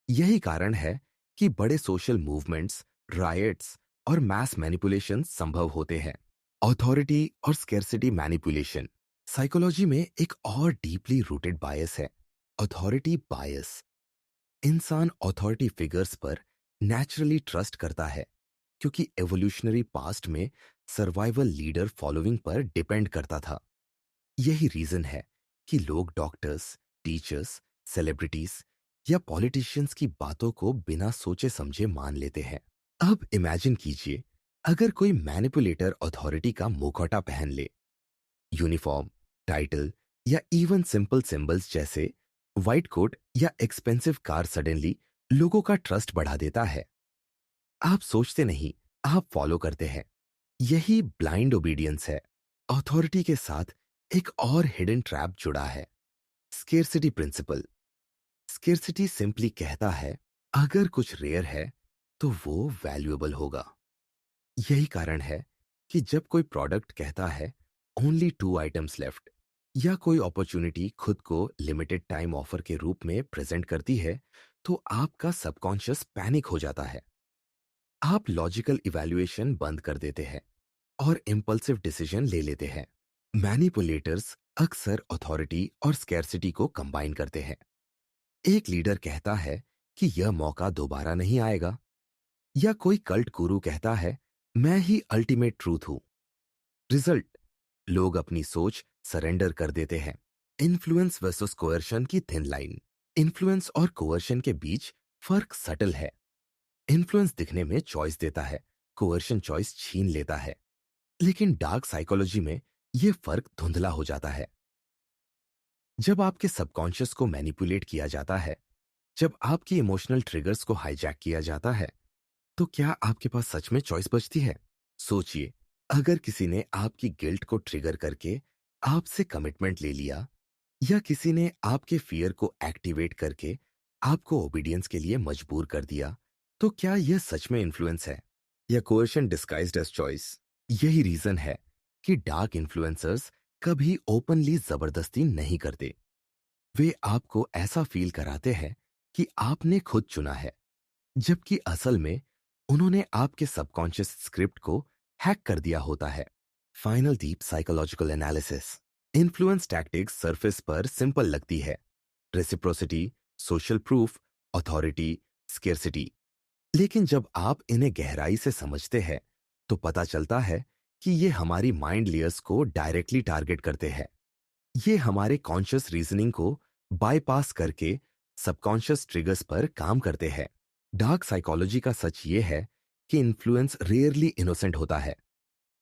यही कारण है कि बड़े सोशल मूवमेंट्स, रायट्स और मैस मैनिपुलेशन संभव होते हैं। अथॉरिटी और स्कैर्सिटी मैनिपुलेशन। साइकोलॉजी में एक और डीपली रूटेड बायस है, अथॉरिटी बायस। इंसान अथॉरिटी फिगर्स पर नेचुरली ट्रस्ट करता है क्योंकि एवोल्यूशनरी पास्ट में सर्वाइवल लीडर फॉलोइंग पर डिपेंड करता था। यही रीजन है कि लोग डॉक्टर्स, टीचर्स, सेलिब्रिटीज या पॉलिटिशियंस की बातों को बिना सोचे समझे मान लेते हैं। अब इमेजिन कीजिए, अगर कोई मैनिपुलेटर अथॉरिटी का मुखौटा पहन ले, यूनिफॉर्म, टाइटल या इवन सिंपल सिंबल्स जैसे व्हाइट कोट या एक्सपेंसिव कार सडनली लोगों का ट्रस्ट बढ़ा देता है। आप सोचते नहीं, आप फॉलो करते हैं। यही ब्लाइंड ओबीडियंस है। अथॉरिटी के साथ एक और हिडन ट्रैप जुड़ा है, स्केर्सिटी प्रिंसिपल। स्केर्सिटी सिंपली कहता है, अगर कुछ रेयर है तो वो वैल्यूएबल होगा। यही कारण है कि जब कोई प्रोडक्ट कहता है ओनली 2 आइटम्स लेफ्ट या कोई अपॉर्चुनिटी खुद को लिमिटेड टाइम ऑफर के रूप में प्रेजेंट करती है, तो आपका सबकॉन्शियस पैनिक हो जाता है। आप लॉजिकल इवैल्यूएशन बंद कर देते हैं और इम्पल्सिव डिसीजन ले लेते हैं। मैनिपुलेटर्स अक्सर अथॉरिटी और स्कैर्सिटी को कंबाइन करते हैं। एक लीडर कहता है कि यह मौका दोबारा नहीं आएगा, या कोई कल्ट गुरु कहता है मैं ही अल्टीमेट ट्रूथ हूं। रिजल्ट, लोग अपनी सोच सरेंडर कर देते हैं। इन्फ्लुएंस वर्सेस कोerशन की थिन लाइन। इन्फ्लुएंस और कोवर्शन के बीच फर्क सटल है। इन्फ्लुएंस दिखने में चॉइस देता है, कोवर्शन चॉइस छीन लेता है। लेकिन डार्क साइकोलॉजी में यह फर्क धुंधला हो जाता है। जब आपके सबकॉन्शियस को मैनिपुलेट किया जाता है, जब आपकी इमोशनल ट्रिगर्स को हाईजैक किया जाता है, तो क्या आपके पास सच में चॉइस बचती है? सोचिए, अगर किसी ने आपकी गिल्ट को ट्रिगर करके आपसे कमिटमेंट ले लिया, या किसी ने आपके फियर को एक्टिवेट करके आपको ओबीडियंस के लिए मजबूर कर दिया, तो क्या यह सच में इन्फ्लुएंस है या कोएर्शन डिस्गाइज्ड एज चॉइस? यही रीजन है कि डार्क इन्फ्लुएंसर्स कभी ओपनली जबरदस्ती नहीं करते। वे आपको ऐसा फील कराते हैं कि आपने खुद चुना है, जबकि असल में उन्होंने आपके सबकॉन्शियस स्क्रिप्ट को हैक कर दिया होता है। Final deep psychological analysis. Influence tactics surface पर सिंपल लगती है, reciprocity, social proof, authority, scarcity. लेकिन जब आप इन्हें गहराई से समझते हैं, तो पता चलता है कि ये हमारी माइंड लेयर्स को डायरेक्टली टारगेट करते हैं। ये हमारे कॉन्शियस रीजनिंग को बाईपास करके सबकॉन्शियस ट्रिगर्स पर काम करते हैं। डार्क साइकोलॉजी का सच ये है कि इन्फ्लुएंस रेयरली इनोसेंट होता है।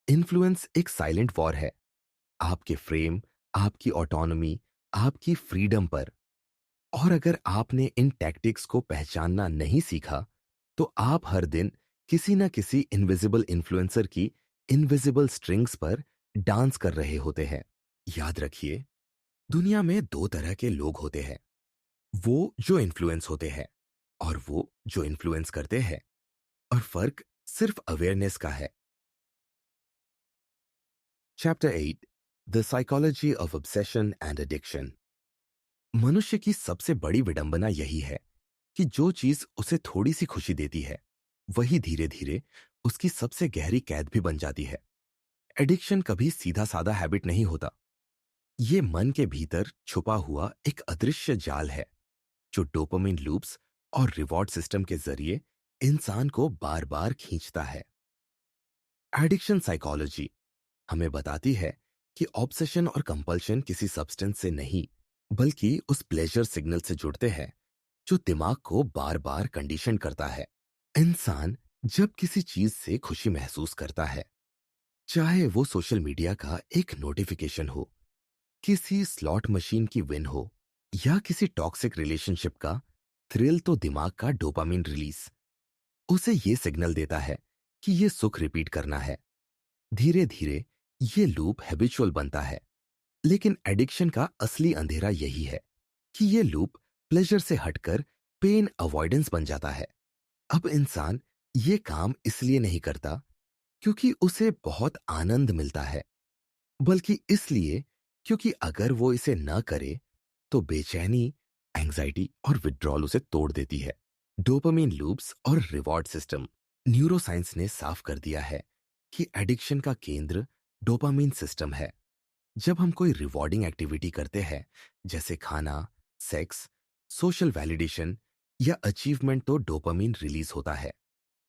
इन्फ्लुएंस एक साइलेंट वॉर है, आपके फ्रेम, आपकी ऑटोनॉमी, आपकी फ्रीडम पर। और अगर आपने इन टैक्टिक्स को पहचानना नहीं सीखा, तो आप हर दिन किसी न किसी इनविजिबल इन्फ्लुएंसर की इनविजिबल स्ट्रिंग्स पर डांस कर रहे होते हैं। याद रखिए, दुनिया में दो तरह के लोग होते हैं, वो जो इन्फ्लुएंस होते हैं और वो जो इन्फ्लुएंस करते हैं। और फर्क सिर्फ अवेयरनेस का है। Chapter 8, the psychology of obsession and addiction. मनुष्य की सबसे बड़ी विडंबना यही है कि जो चीज उसे थोड़ी सी खुशी देती है, वही धीरे धीरे उसकी सबसे गहरी कैद भी बन जाती है। एडिक्शन कभी सीधा साधा हैबिट नहीं होता। ये मन के भीतर छुपा हुआ एक अदृश्य जाल है, जो डोपामिन लूप्स और रिवॉर्ड सिस्टम के जरिए इंसान को बार बार खींचता है। एडिक्शन साइकोलॉजी हमें बताती है कि ऑब्सेशन और कंपल्शन किसी सब्सटेंस से नहीं, बल्कि उस प्लेजर सिग्नल से जुड़ते हैं जो दिमाग को बार बार कंडीशन करता है। इंसान जब किसी चीज से खुशी महसूस करता है, चाहे वो सोशल मीडिया का एक नोटिफिकेशन हो, किसी स्लॉट मशीन की विन हो, या किसी टॉक्सिक रिलेशनशिप का थ्रिल, तो दिमाग का डोपामिन रिलीज उसे ये सिग्नल देता है कि ये सुख रिपीट करना है। धीरे धीरे ये लूप हैबिचुअल बनता है। लेकिन एडिक्शन का असली अंधेरा यही है कि ये लूप प्लेजर से हटकर पेन अवॉइडेंस बन जाता है। अब इंसान ये काम इसलिए नहीं करता क्योंकि उसे बहुत आनंद मिलता है, बल्कि इसलिए क्योंकि अगर वो इसे न करे तो बेचैनी, एंजाइटी और विड्रॉल उसे तोड़ देती है। डोपामिन लूप्स और रिवॉर्ड सिस्टम। न्यूरोसाइंस ने साफ कर दिया है कि एडिक्शन का केंद्र डोपामिन सिस्टम है। जब हम कोई रिवॉर्डिंग एक्टिविटी करते हैं, जैसे खाना, सेक्स, सोशल वैलिडेशन या अचीवमेंट, तो डोपामिन रिलीज होता है।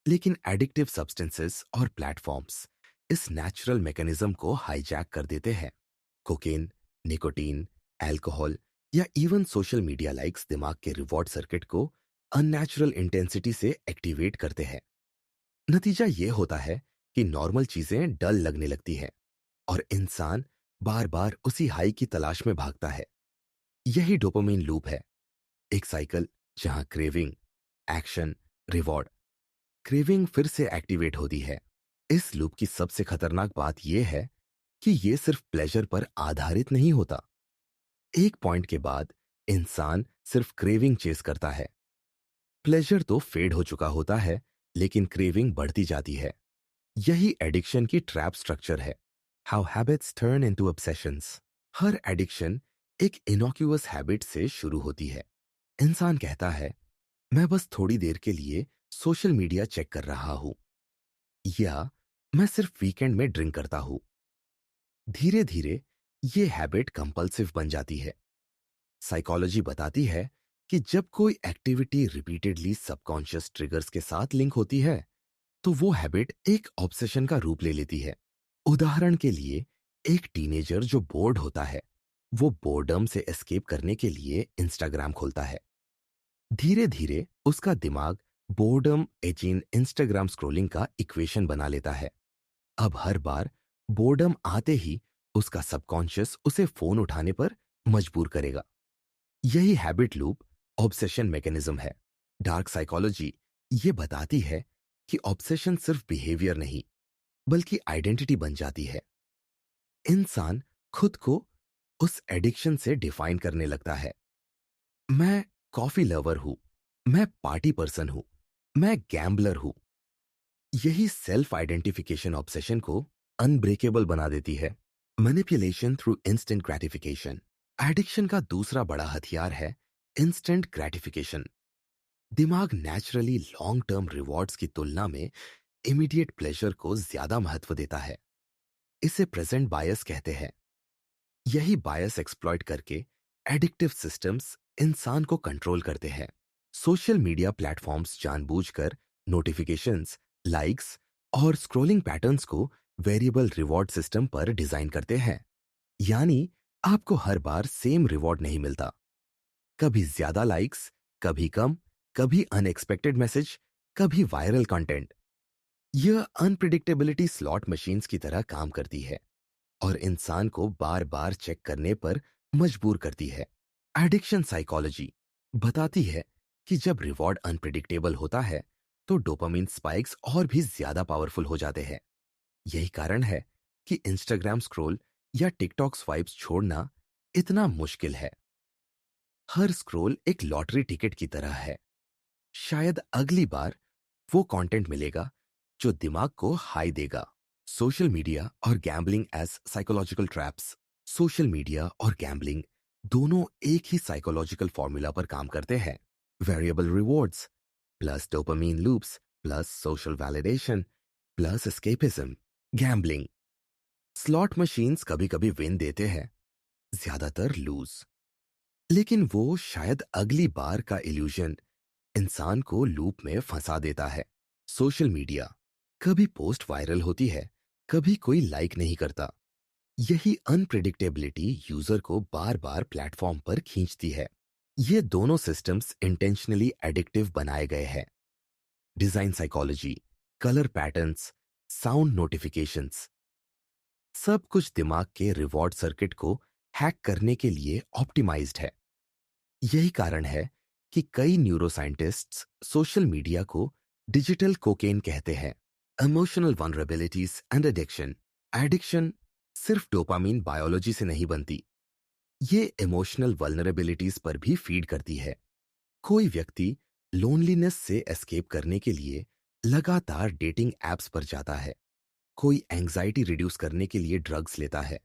लेकिन एडिक्टिव सब्सटेंसेस और प्लेटफॉर्म्स इस नेचुरल मैकेनिज्म को हाईजैक कर देते हैं। कोकेन, निकोटीन, अल्कोहल या इवन सोशल मीडिया लाइक्स दिमाग के रिवॉर्ड सर्किट को अननेचुरल इंटेंसिटी से एक्टिवेट करते हैं। नतीजा यह होता है कि नॉर्मल चीजें डल लगने लगती हैं और इंसान बार बार उसी हाई की तलाश में भागता है। यही डोपामिन लूप है, एक साइकिल जहां क्रेविंग, एक्शन, रिवॉर्ड। क्रेविंग फिर से एक्टिवेट होती है। इस लूप की सबसे खतरनाक बात यह है कि यह सिर्फ प्लेजर पर आधारित नहीं होता। एक पॉइंट के बाद इंसान सिर्फ क्रेविंग चेस करता है। प्लेजर तो फेड हो चुका होता है, लेकिन क्रेविंग बढ़ती जाती है। यही एडिक्शन की ट्रैप स्ट्रक्चर है। How habits turn into obsessions. Her addiction एक इनॉक्यूअस हैबिट से शुरू होती है। इंसान कहता है, मैं बस थोड़ी देर के लिए सोशल मीडिया चेक कर रहा हूं, या मैं सिर्फ वीकेंड में ड्रिंक करता हूं। धीरे धीरे ये हैबिट कंपल्सिव बन जाती है। साइकोलॉजी बताती है कि जब कोई एक्टिविटी रिपीटेडली सबकॉन्शियस ट्रिगर्स के साथ लिंक होती है, तो वो हैबिट एक ऑब्सेशन का रूप ले लेती है। उदाहरण के लिए, एक टीनेजर जो बोर्ड होता है, वो बोर्डम से एस्केप करने के लिए इंस्टाग्राम खोलता है। धीरे धीरे उसका दिमाग बोर्डम एजीन इंस्टाग्राम स्क्रोलिंग का इक्वेशन बना लेता है। अब हर बार बोर्डम आते ही उसका सबकॉन्शियस उसे फोन उठाने पर मजबूर करेगा। यही हैबिट लूप ऑब्सेशन मैकेनिज्म है। डार्क साइकोलॉजी ये बताती है कि ऑब्सेशन सिर्फ बिहेवियर नहीं बल्कि आइडेंटिटी बन जाती है। इंसान खुद को उस एडिक्शन से डिफाइन करने लगता है। मैं कॉफी लवर हूं, मैं पार्टी पर्सन हूं, मैं गैम्बलर हूं। यही सेल्फ आइडेंटिफिकेशन ऑब्सेशन को अनब्रेकेबल बना देती है। Manipulation through instant gratification. Addiction का दूसरा बड़ा हथियार है इंस्टेंट ग्रेटिफिकेशन। दिमाग नेचुरली लॉन्ग टर्म रिवॉर्ड्स की तुलना में इमीडिएट प्लेजर को ज्यादा महत्व देता है। इसे प्रेजेंट बायस कहते हैं। यही बायस एक्सप्लॉइट करके एडिक्टिव सिस्टम्स इंसान को कंट्रोल करते हैं। सोशल मीडिया प्लेटफॉर्म्स जानबूझकर नोटिफिकेशंस, लाइक्स और स्क्रॉलिंग पैटर्न्स को वेरिएबल रिवॉर्ड सिस्टम पर डिजाइन करते हैं। यानी आपको हर बार सेम रिवॉर्ड नहीं मिलता। कभी ज्यादा लाइक्स, कभी कम, कभी अनएक्सपेक्टेड मैसेज, कभी वायरल कंटेंट। यह अनप्रिडिक्टेबिलिटी स्लॉट मशीन्स की तरह काम करती है और इंसान को बार बार चेक करने पर मजबूर करती है। एडिक्शन साइकोलॉजी बताती है कि जब रिवॉर्ड अनप्रिडिक्टेबल होता है तो डोपामिन स्पाइक्स और भी ज्यादा पावरफुल हो जाते हैं। यही कारण है कि इंस्टाग्राम स्क्रॉल या टिकटॉक स्वाइप्स छोड़ना इतना मुश्किल है। हर स्क्रॉल एक लॉटरी टिकट की तरह है। शायद अगली बार वो कंटेंट मिलेगा जो दिमाग को हाई देगा। सोशल मीडिया और gambling as psychological traps. Social media और गैम्बलिंग दोनों एक ही साइकोलॉजिकल फॉर्मूला पर काम करते हैं। Variable rewards plus dopamine loops plus social validation plus escapism. Gambling slot machines कभी कभी विन देते हैं, ज्यादातर लूज। लेकिन वो शायद अगली बार का इल्यूजन इंसान को लूप में फंसा देता है। सोशल मीडिया कभी पोस्ट वायरल होती है, कभी कोई लाइक नहीं करता। यही अनप्रिडिक्टेबिलिटी यूजर को बार बार प्लेटफॉर्म पर खींचती है। ये दोनों सिस्टम्स इंटेंशनली एडिक्टिव बनाए गए हैं। Design psychology, colour patterns, sound notifications, सब कुछ दिमाग के रिवॉर्ड सर्किट को हैक करने के लिए ऑप्टिमाइज्ड है। यही कारण है कि कई न्यूरोसाइंटिस्ट्स सोशल मीडिया को डिजिटल कोकेन कहते हैं। Emotional vulnerabilities and addiction. Addiction सिर्फ डोपामीन बायोलॉजी से नहीं बनती, ये इमोशनल वल्नरेबिलिटीज पर भी फीड करती है। कोई व्यक्ति लोनलीनेस से एस्केप करने के लिए लगातार डेटिंग एप्स पर जाता है। कोई एंजाइटी रिड्यूस करने के लिए ड्रग्स लेता है।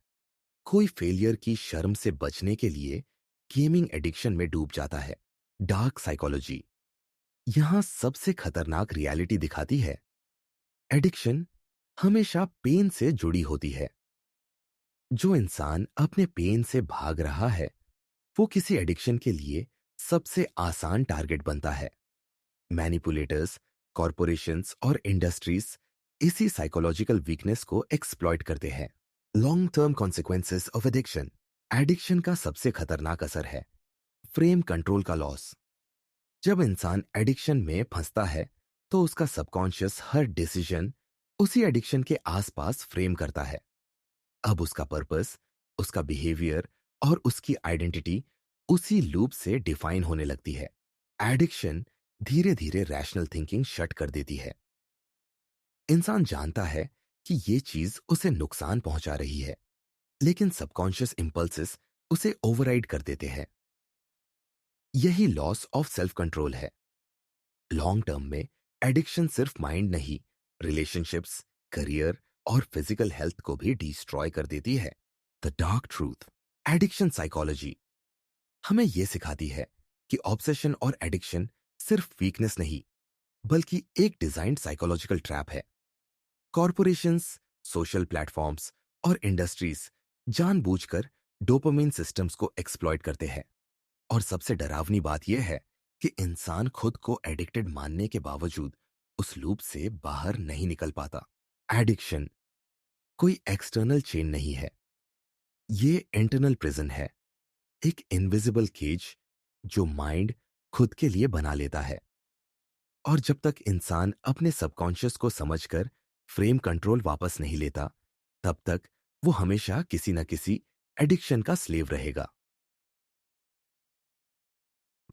कोई फेलियर की शर्म से बचने के लिए गेमिंग एडिक्शन में डूब जाता है। डार्क साइकोलॉजी यहां सबसे खतरनाक रियलिटी दिखाती है। एडिक्शन हमेशा पेन से जुड़ी होती है। जो इंसान अपने पेन से भाग रहा है वो किसी एडिक्शन के लिए सबसे आसान टारगेट बनता है। मैनिपुलेटर्स, कॉरपोरेशंस और इंडस्ट्रीज इसी साइकोलॉजिकल वीकनेस को एक्सप्लॉइट करते हैं। Long term consequences of addiction. Addiction का सबसे खतरनाक असर है फ्रेम कंट्रोल का लॉस। जब इंसान एडिक्शन में फंसता है तो उसका सबकॉन्शियस हर डिसीजन उसी एडिक्शन के आसपास फ्रेम करता है। अब उसका पर्पस, उसका बिहेवियर और उसकी आइडेंटिटी उसी लूप से डिफाइन होने लगती है। एडिक्शन धीरे धीरे रैशनल थिंकिंग शट कर देती है। इंसान जानता है कि ये चीज उसे नुकसान पहुंचा रही है, लेकिन सबकॉन्शियस इंपल्सेस उसे ओवरराइड कर देते हैं। यही लॉस ऑफ सेल्फ कंट्रोल है। लॉन्ग टर्म में एडिक्शन सिर्फ माइंड नहीं, रिलेशनशिप्स, करियर और फिजिकल हेल्थ को भी डिस्ट्रॉय कर देती है। The dark truth. Addiction psychology हमें यह सिखाती है कि ऑब्सेशन और एडिक्शन सिर्फ वीकनेस नहीं बल्कि एक डिजाइन्ड साइकोलॉजिकल ट्रैप है। कॉरपोरेशंस, सोशल प्लेटफॉर्म्स और इंडस्ट्रीज जानबूझकर डोपामिन सिस्टम्स को एक्सप्लॉइट करते हैं। और सबसे डरावनी बात यह है कि इंसान खुद को एडिक्टेड मानने के बावजूद उस लूप से बाहर नहीं निकल पाता। एडिक्शन कोई एक्सटर्नल चेन नहीं है, ये इंटरनल प्रिजन है। एक इनविजिबल केज जो माइंड, खुद के लिए बना लेता है। और जब तक इंसान अपने सबकॉन्शियस को समझकर फ्रेम कंट्रोल वापस नहीं लेता, तब तक वो हमेशा किसी न किसी एडिक्शन का स्लेव रहेगा।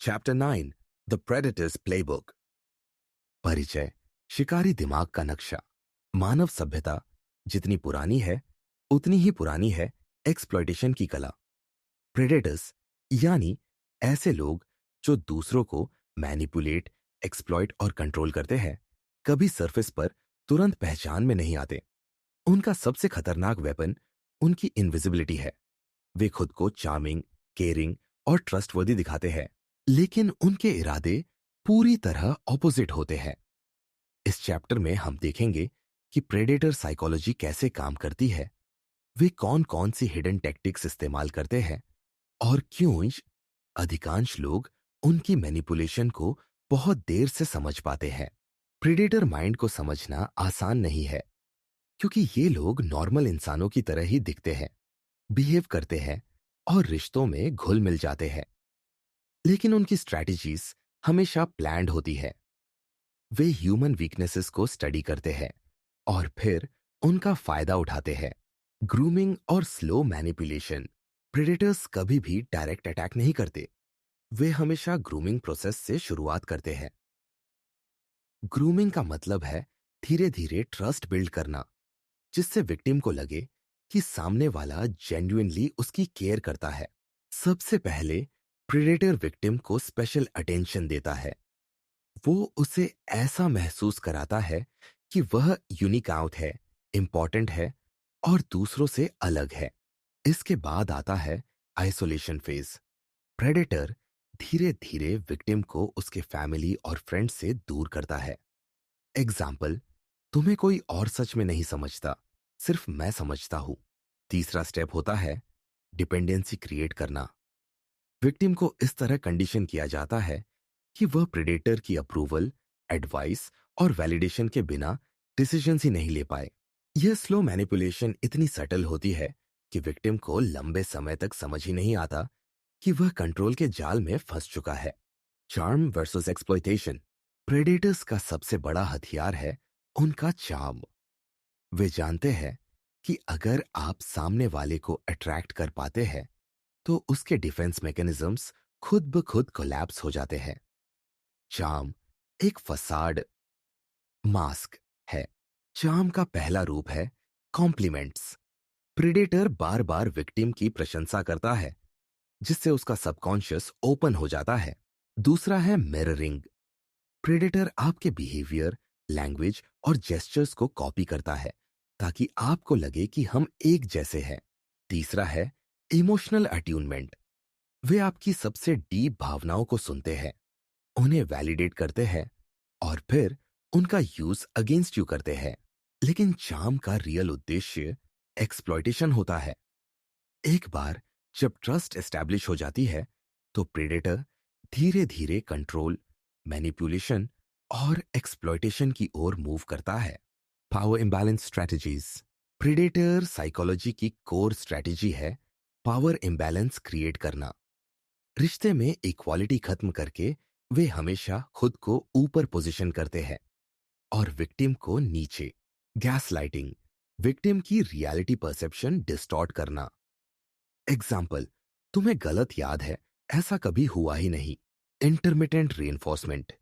Chapter 9, the predators playbook. परिचय। शिकारी दिमाग का नक्शा। मानव सभ्यता जितनी पुरानी है, उतनी ही पुरानी है एक्सप्लॉयटेशन की कला। प्रेडेटर्स यानी ऐसे लोग जो दूसरों को मैनिपुलेट, एक्सप्लॉइट और कंट्रोल करते हैं, कभी सरफेस पर तुरंत पहचान में नहीं आते। उनका सबसे खतरनाक वेपन उनकी इनविजिबिलिटी है। वे खुद को चार्मिंग, केयरिंग और ट्रस्टवर्दी दिखाते हैं, लेकिन उनके इरादे पूरी तरह ऑपोजिट होते हैं। इस चैप्टर में हम देखेंगे कि प्रेडेटर साइकोलॉजी कैसे काम करती है, वे कौन कौन सी हिडन टेक्टिक्स इस्तेमाल करते हैं और क्यों अधिकांश लोग उनकी मैनिपुलेशन को बहुत देर से समझ पाते हैं। प्रेडेटर माइंड को समझना आसान नहीं है, क्योंकि ये लोग नॉर्मल इंसानों की तरह ही दिखते हैं, बिहेव करते हैं और रिश्तों में घुल मिल जाते हैं। लेकिन उनकी स्ट्रैटेजीज हमेशा प्लान्ड होती है। वे ह्यूमन वीकनेसेस को स्टडी करते हैं और फिर उनका फायदा उठाते हैं। ग्रूमिंग और स्लो मैनिपुलेशन। प्रेडेटर्स कभी भी डायरेक्ट अटैक नहीं करते, वे हमेशा ग्रूमिंग प्रोसेस से शुरुआत करते हैं। ग्रूमिंग का मतलब है धीरे धीरे ट्रस्ट बिल्ड करना, जिससे विक्टिम को लगे कि सामने वाला जेन्युइनली उसकी केयर करता है। सबसे पहले प्रेडेटर विक्टिम को स्पेशल अटेंशन देता है। वो उसे ऐसा महसूस कराता है कि वह यूनिक आउट है, इंपॉर्टेंट है और दूसरों से अलग है। इसके बाद आता है आइसोलेशन फेज। प्रेडेटर धीरे धीरे विक्टिम को उसके फैमिली और फ्रेंड्स से दूर करता है। एग्जाम्पल, तुम्हें कोई और सच में नहीं समझता, सिर्फ मैं समझता हूं। तीसरा स्टेप होता है डिपेंडेंसी क्रिएट करना। विक्टिम को इस तरह कंडीशन किया जाता है कि वह प्रेडेटर की अप्रूवल, एडवाइस और वैलिडेशन के बिना डिसीजंस ही नहीं ले पाए। यह स्लो मैनिपुलेशन इतनी सटल होती है कि विक्टिम को लंबे समय तक समझ ही नहीं आता कि वह कंट्रोल के जाल में फंस चुका है। Charm versus exploitation. प्रेडेटर्स का सबसे बड़ा हथियार है उनका चार्म। वे जानते हैं कि अगर आप सामने वाले को अट्रैक्ट कर पाते हैं, तो उसके डिफेंस मैकेनिज्म्स खुद ब खुद कोलैप्स हो जाते हैं। चार्म एक फसाड, मास्क है। चार्म का पहला रूप है कॉम्प्लीमेंट्स। प्रेडेटर बार बार विक्टिम की प्रशंसा करता है, जिससे उसका सबकॉन्शियस ओपन हो जाता है। दूसरा है मिररिंग। प्रेडेटर आपके बिहेवियर, लैंग्वेज और जेस्चर्स को कॉपी करता है, ताकि आपको लगे कि हम एक जैसे हैं। तीसरा है इमोशनल अट्यूनमेंट। वे आपकी सबसे डीप भावनाओं को सुनते हैं, उन्हें वैलिडेट करते हैं और फिर उनका यूज अगेंस्ट यू करते हैं। लेकिन चार्म का रियल उद्देश्य एक्सप्लॉयटेशन होता है। एक बार जब ट्रस्ट एस्टैब्लिश हो जाती है, तो प्रेडेटर धीरे धीरे कंट्रोल, मैनिपुलेशन और एक्सप्लॉयटेशन की ओर मूव करता है। Power imbalance strategies. Predator psychology की कोर स्ट्रेटजी है पावर इम्बैलेंस क्रिएट करना। रिश्ते में इक्वालिटी खत्म करके वे हमेशा खुद को ऊपर पोजीशन करते हैं और विक्टिम को नीचे। गैसलाइटिंग। विक्टिम की रियलिटी परसेप्शन डिस्टॉर्ट करना। एग्जाम्पल, तुम्हें गलत याद है, ऐसा कभी हुआ ही नहीं। Intermittent reinforcement.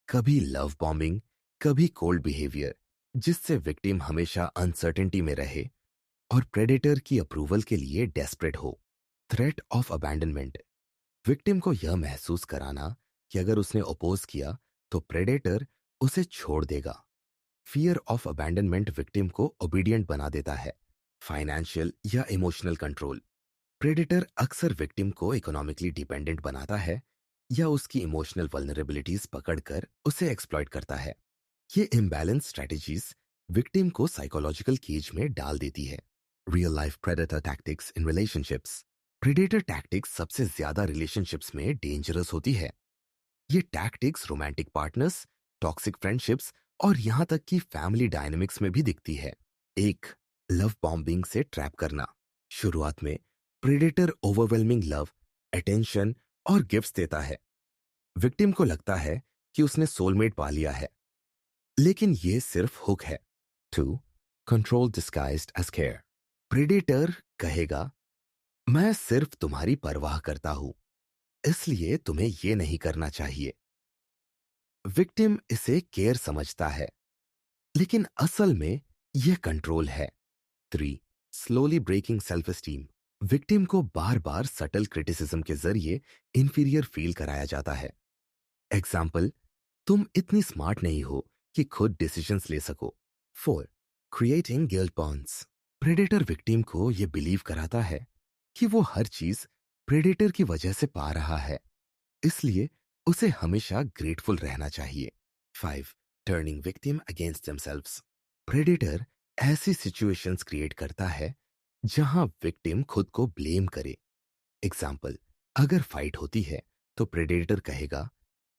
कभी लव बॉम्बिंग, कभी कोल्ड बिहेवियर, जिससे विक्टिम हमेशा अनसर्टेनिटी में रहे और प्रेडेटर की अप्रूवल के लिए डेस्परेट हो। Threat of abandonment. विक्टिम को यह महसूस कराना कि अगर उसने अपोज किया तो प्रेडेटर उसे छोड़ देगा। फियर ऑफ अबैंडनमेंट विक्टिम को ओबीडियंट बना देता है। फाइनेंशियल या इमोशनल कंट्रोल। प्रेडेटर अक्सर विक्टिम को इकोनॉमिकली डिपेंडेंट बनाता है या उसकी इमोशनल वल्नरेबिलिटीज पकड़कर उसे एक्सप्लॉइट करता है। ये इम्बैलेंस स्ट्रेटजीज विक्टिम को साइकोलॉजिकल केज में डाल देती है। Real life predator tactics in relationships. Predator tactics सबसे ज्यादा रिलेशनशिप्स में डेंजरस होती है। ये tactics romantic partners, toxic friendships और यहां तक कि फैमिली डायनेमिक्स में भी दिखती है। एक, लव बॉम्बिंग से ट्रैप करना। शुरुआत में प्रेडेटर ओवरवेलमिंग लव, अटेंशन और गिफ्ट्स देता है। विक्टिम को लगता है कि उसने सोलमेट पा लिया है, लेकिन ये सिर्फ हुक है। 2. Control disguised as care. Predator कहेगा, मैं सिर्फ तुम्हारी परवाह करता हूं, इसलिए तुम्हें ये नहीं करना चाहिए। विक्टिम इसे केयर समझता है, लेकिन असल में यह कंट्रोल है। 3. Slowly breaking self esteem. Victim को बार बार सटल क्रिटिसिज्म के जरिए इंफीरियर फील कराया जाता है। एग्जाम्पल, तुम इतनी स्मार्ट नहीं हो कि खुद डिसीजंस ले सको। 4. Creating guilt bonds. Predator victim को यह बिलीव कराता है कि वो हर चीज प्रेडेटर की वजह से पा रहा है, इसलिए उसे हमेशा ग्रेटफुल रहना चाहिए। 5. Turning victim against themselves. Predator ऐसी सिचुएशंस क्रिएट करता है जहां विक्टिम खुद को ब्लेम करे। एग्जाम्पल, अगर फाइट होती है तो प्रेडेटर कहेगा,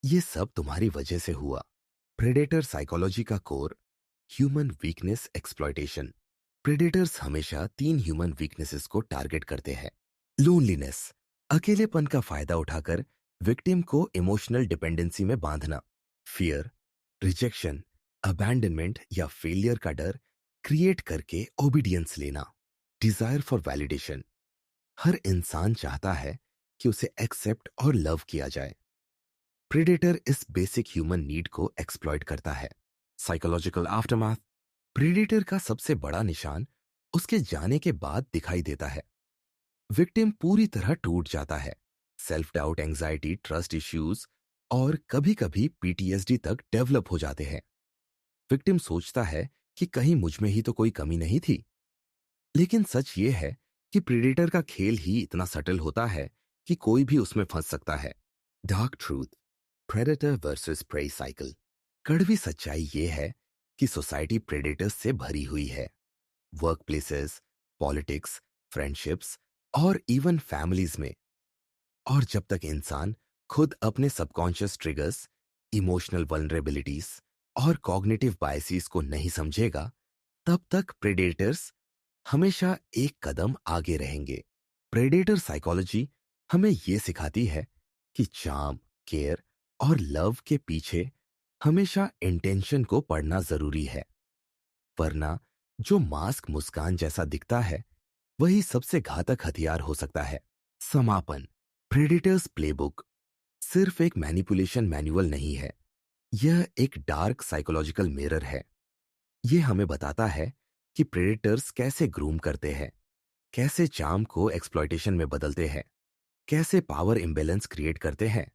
ये सब तुम्हारी वजह से हुआ। प्रेडेटर साइकोलॉजी का core, human weakness exploitation. Predators हमेशा 3 ह्यूमन वीकनेसेस को टारगेट करते हैं। लोनलीनेस, अकेलेपन का फायदा उठाकर विक्टिम को इमोशनल डिपेंडेंसी में बांधना। फियर, रिजेक्शन, अबैंडनमेंट या फेलियर का डर क्रिएट करके ओबीडियंस लेना। डिजायर फॉर वैलिडेशन, हर इंसान चाहता है कि उसे एक्सेप्ट और लव किया जाए। प्रेडेटर इस बेसिक ह्यूमन नीड को एक्सप्लॉइट करता है। साइकोलॉजिकल आफ्टरमाथ, प्रेडेटर का सबसे बड़ा निशान उसके जाने के बाद दिखाई देता है। विक्टिम पूरी तरह टूट जाता है। Self doubt, anxiety, trust issues और कभी कभी पीटीएसडी तक डेवलप हो जाते हैं। विक्टिम सोचता है कि कहीं मुझ में ही तो कोई कमी नहीं थी, लेकिन सच ये है कि प्रेडेटर का खेल ही इतना सटल होता है कि कोई भी उसमें फंस सकता है। Dark truth, predator versus prey cycle. कड़वी सच्चाई ये है कि सोसाइटी प्रेडेटर्स से भरी हुई है। वर्क प्लेसेस, पॉलिटिक्स, फ्रेंडशिप्स और इवन फैमिलीज में। और जब तक इंसान खुद अपने सबकॉन्शियस ट्रिगर्स, इमोशनल वल्नरेबिलिटीज और कॉग्निटिव बायसेस को नहीं समझेगा, तब तक प्रेडेटर्स हमेशा एक कदम आगे रहेंगे। प्रेडेटर साइकोलॉजी हमें यह सिखाती है कि चार्म, केयर और लव के पीछे हमेशा इंटेंशन को पढ़ना जरूरी है, वरना जो मास्क मुस्कान जैसा दिखता है वही सबसे घातक हथियार हो सकता है। समापन, प्रेडेटर्स प्लेबुक सिर्फ एक मैनिपुलेशन मैनुअल नहीं है, यह एक डार्क साइकोलॉजिकल मिरर है। यह हमें बताता है कि प्रेडेटर्स कैसे ग्रूम करते हैं, कैसे चार्म को एक्सप्लॉयटेशन में बदलते हैं, कैसे पावर इम्बैलेंस क्रिएट करते हैं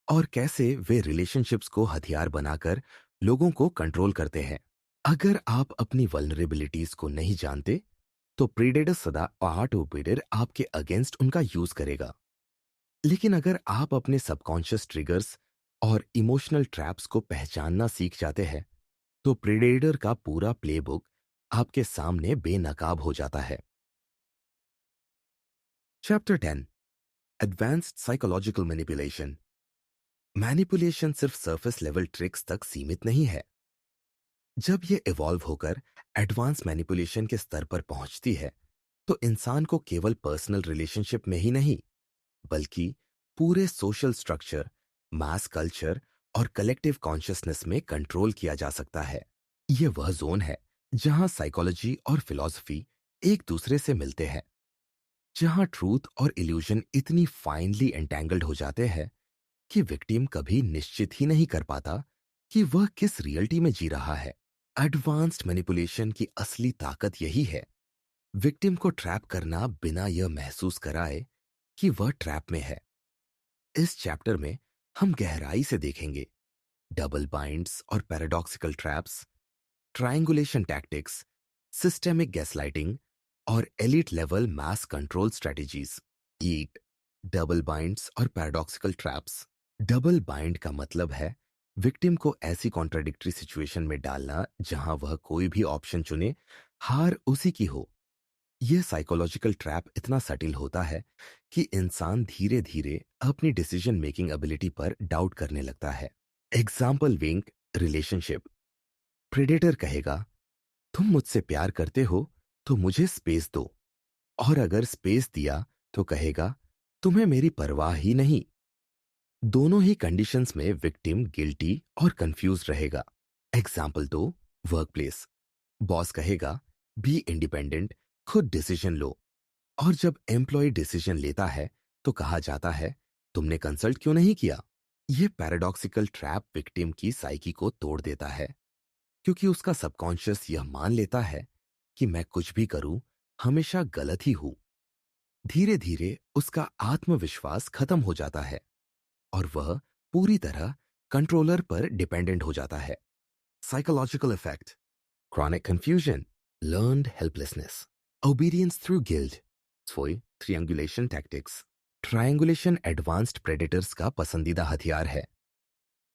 और कैसे वे रिलेशनशिप्स को हथियार बनाकर लोगों को कंट्रोल करते हैं। अगर आप अपनी वल्नरेबिलिटीज को नहीं जानते, तो प्रेडेटर सदा ऑटोमेटेड आपके अगेंस्ट उनका यूज करेगा। लेकिन अगर आप अपने सबकॉन्शियस ट्रिगर्स और इमोशनल ट्रैप्स को पहचानना सीख जाते हैं, तो प्रेडेटर का पूरा प्लेबुक आपके सामने बेनकाब हो जाता है। Chapter 10, advanced psychological manipulation. Manipulation सिर्फ सरफेस लेवल ट्रिक्स तक सीमित नहीं है। जब ये इवॉल्व होकर एडवांस मैनिपुलेशन के स्तर पर पहुंचती है, तो इंसान को केवल पर्सनल रिलेशनशिप में ही नहीं, बल्कि पूरे सोशल स्ट्रक्चर, मास कल्चर और कलेक्टिव कॉन्शियसनेस में कंट्रोल किया जा सकता है। यह वह जोन है जहां साइकोलॉजी और फिलॉसफी एक दूसरे से मिलते हैं, जहां ट्रूथ और इल्यूजन इतनी फाइनली एंटेंगल्ड हो जाते हैं कि विक्टिम कभी निश्चित ही नहीं कर पाता कि वह किस रियलिटी में जी रहा है। एडवांस्ड मैनिपुलेशन की असली ताकत यही है, विक्टिम को ट्रैप करना बिना यह महसूस कराए कि वह ट्रैप में है। इस चैप्टर में हम गहराई से देखेंगे डबल बाइंड्स और paradoxical traps, triangulation tactics, systemic gaslighting और एलिट लेवल मास कंट्रोल स्ट्रेटजीज। ईट, डबल बाइंड्स और पैराडॉक्सिकल ट्रैप्स। डबल बाइंड का मतलब है विक्टिम को ऐसी कॉन्ट्राडिक्टरी सिचुएशन में डालना जहां वह कोई भी ऑप्शन चुने, हार उसी की हो। यह साइकोलॉजिकल ट्रैप इतना सटिल होता है कि इंसान धीरे धीरे अपनी डिसीजन मेकिंग एबिलिटी पर डाउट करने लगता है। एग्जाम्पल विंक रिलेशनशिप। प्रेडेटर कहेगा, तुम मुझसे प्यार करते हो तो मुझे स्पेस दो, और अगर स्पेस दिया तो कहेगा, तुम्हें मेरी परवाह ही नहीं। दोनों ही कंडीशंस में विक्टिम गिल्टी और कंफ्यूज रहेगा। एग्जाम्पल दो, वर्क प्लेस। बॉस कहेगा बी इंडिपेंडेंट, खुद डिसीजन लो। और जब एम्प्लॉय डिसीजन लेता है तो कहा जाता है तुमने कंसल्ट क्यों नहीं किया। यह पैराडॉक्सिकल ट्रैप विक्टिम की साइकी को तोड़ देता है, क्योंकि उसका सबकॉन्शियस यह मान लेता है कि मैं कुछ भी करूं हमेशा गलत ही हूं। धीरे धीरे उसका आत्मविश्वास खत्म हो जाता है और वह पूरी तरह कंट्रोलर पर डिपेंडेंट हो जाता है। Psychological effect, chronic confusion, learned helplessness, obedience through guilt, सोई triangulation tactics। Triangulation advanced predators का पसंदीदा हथियार है।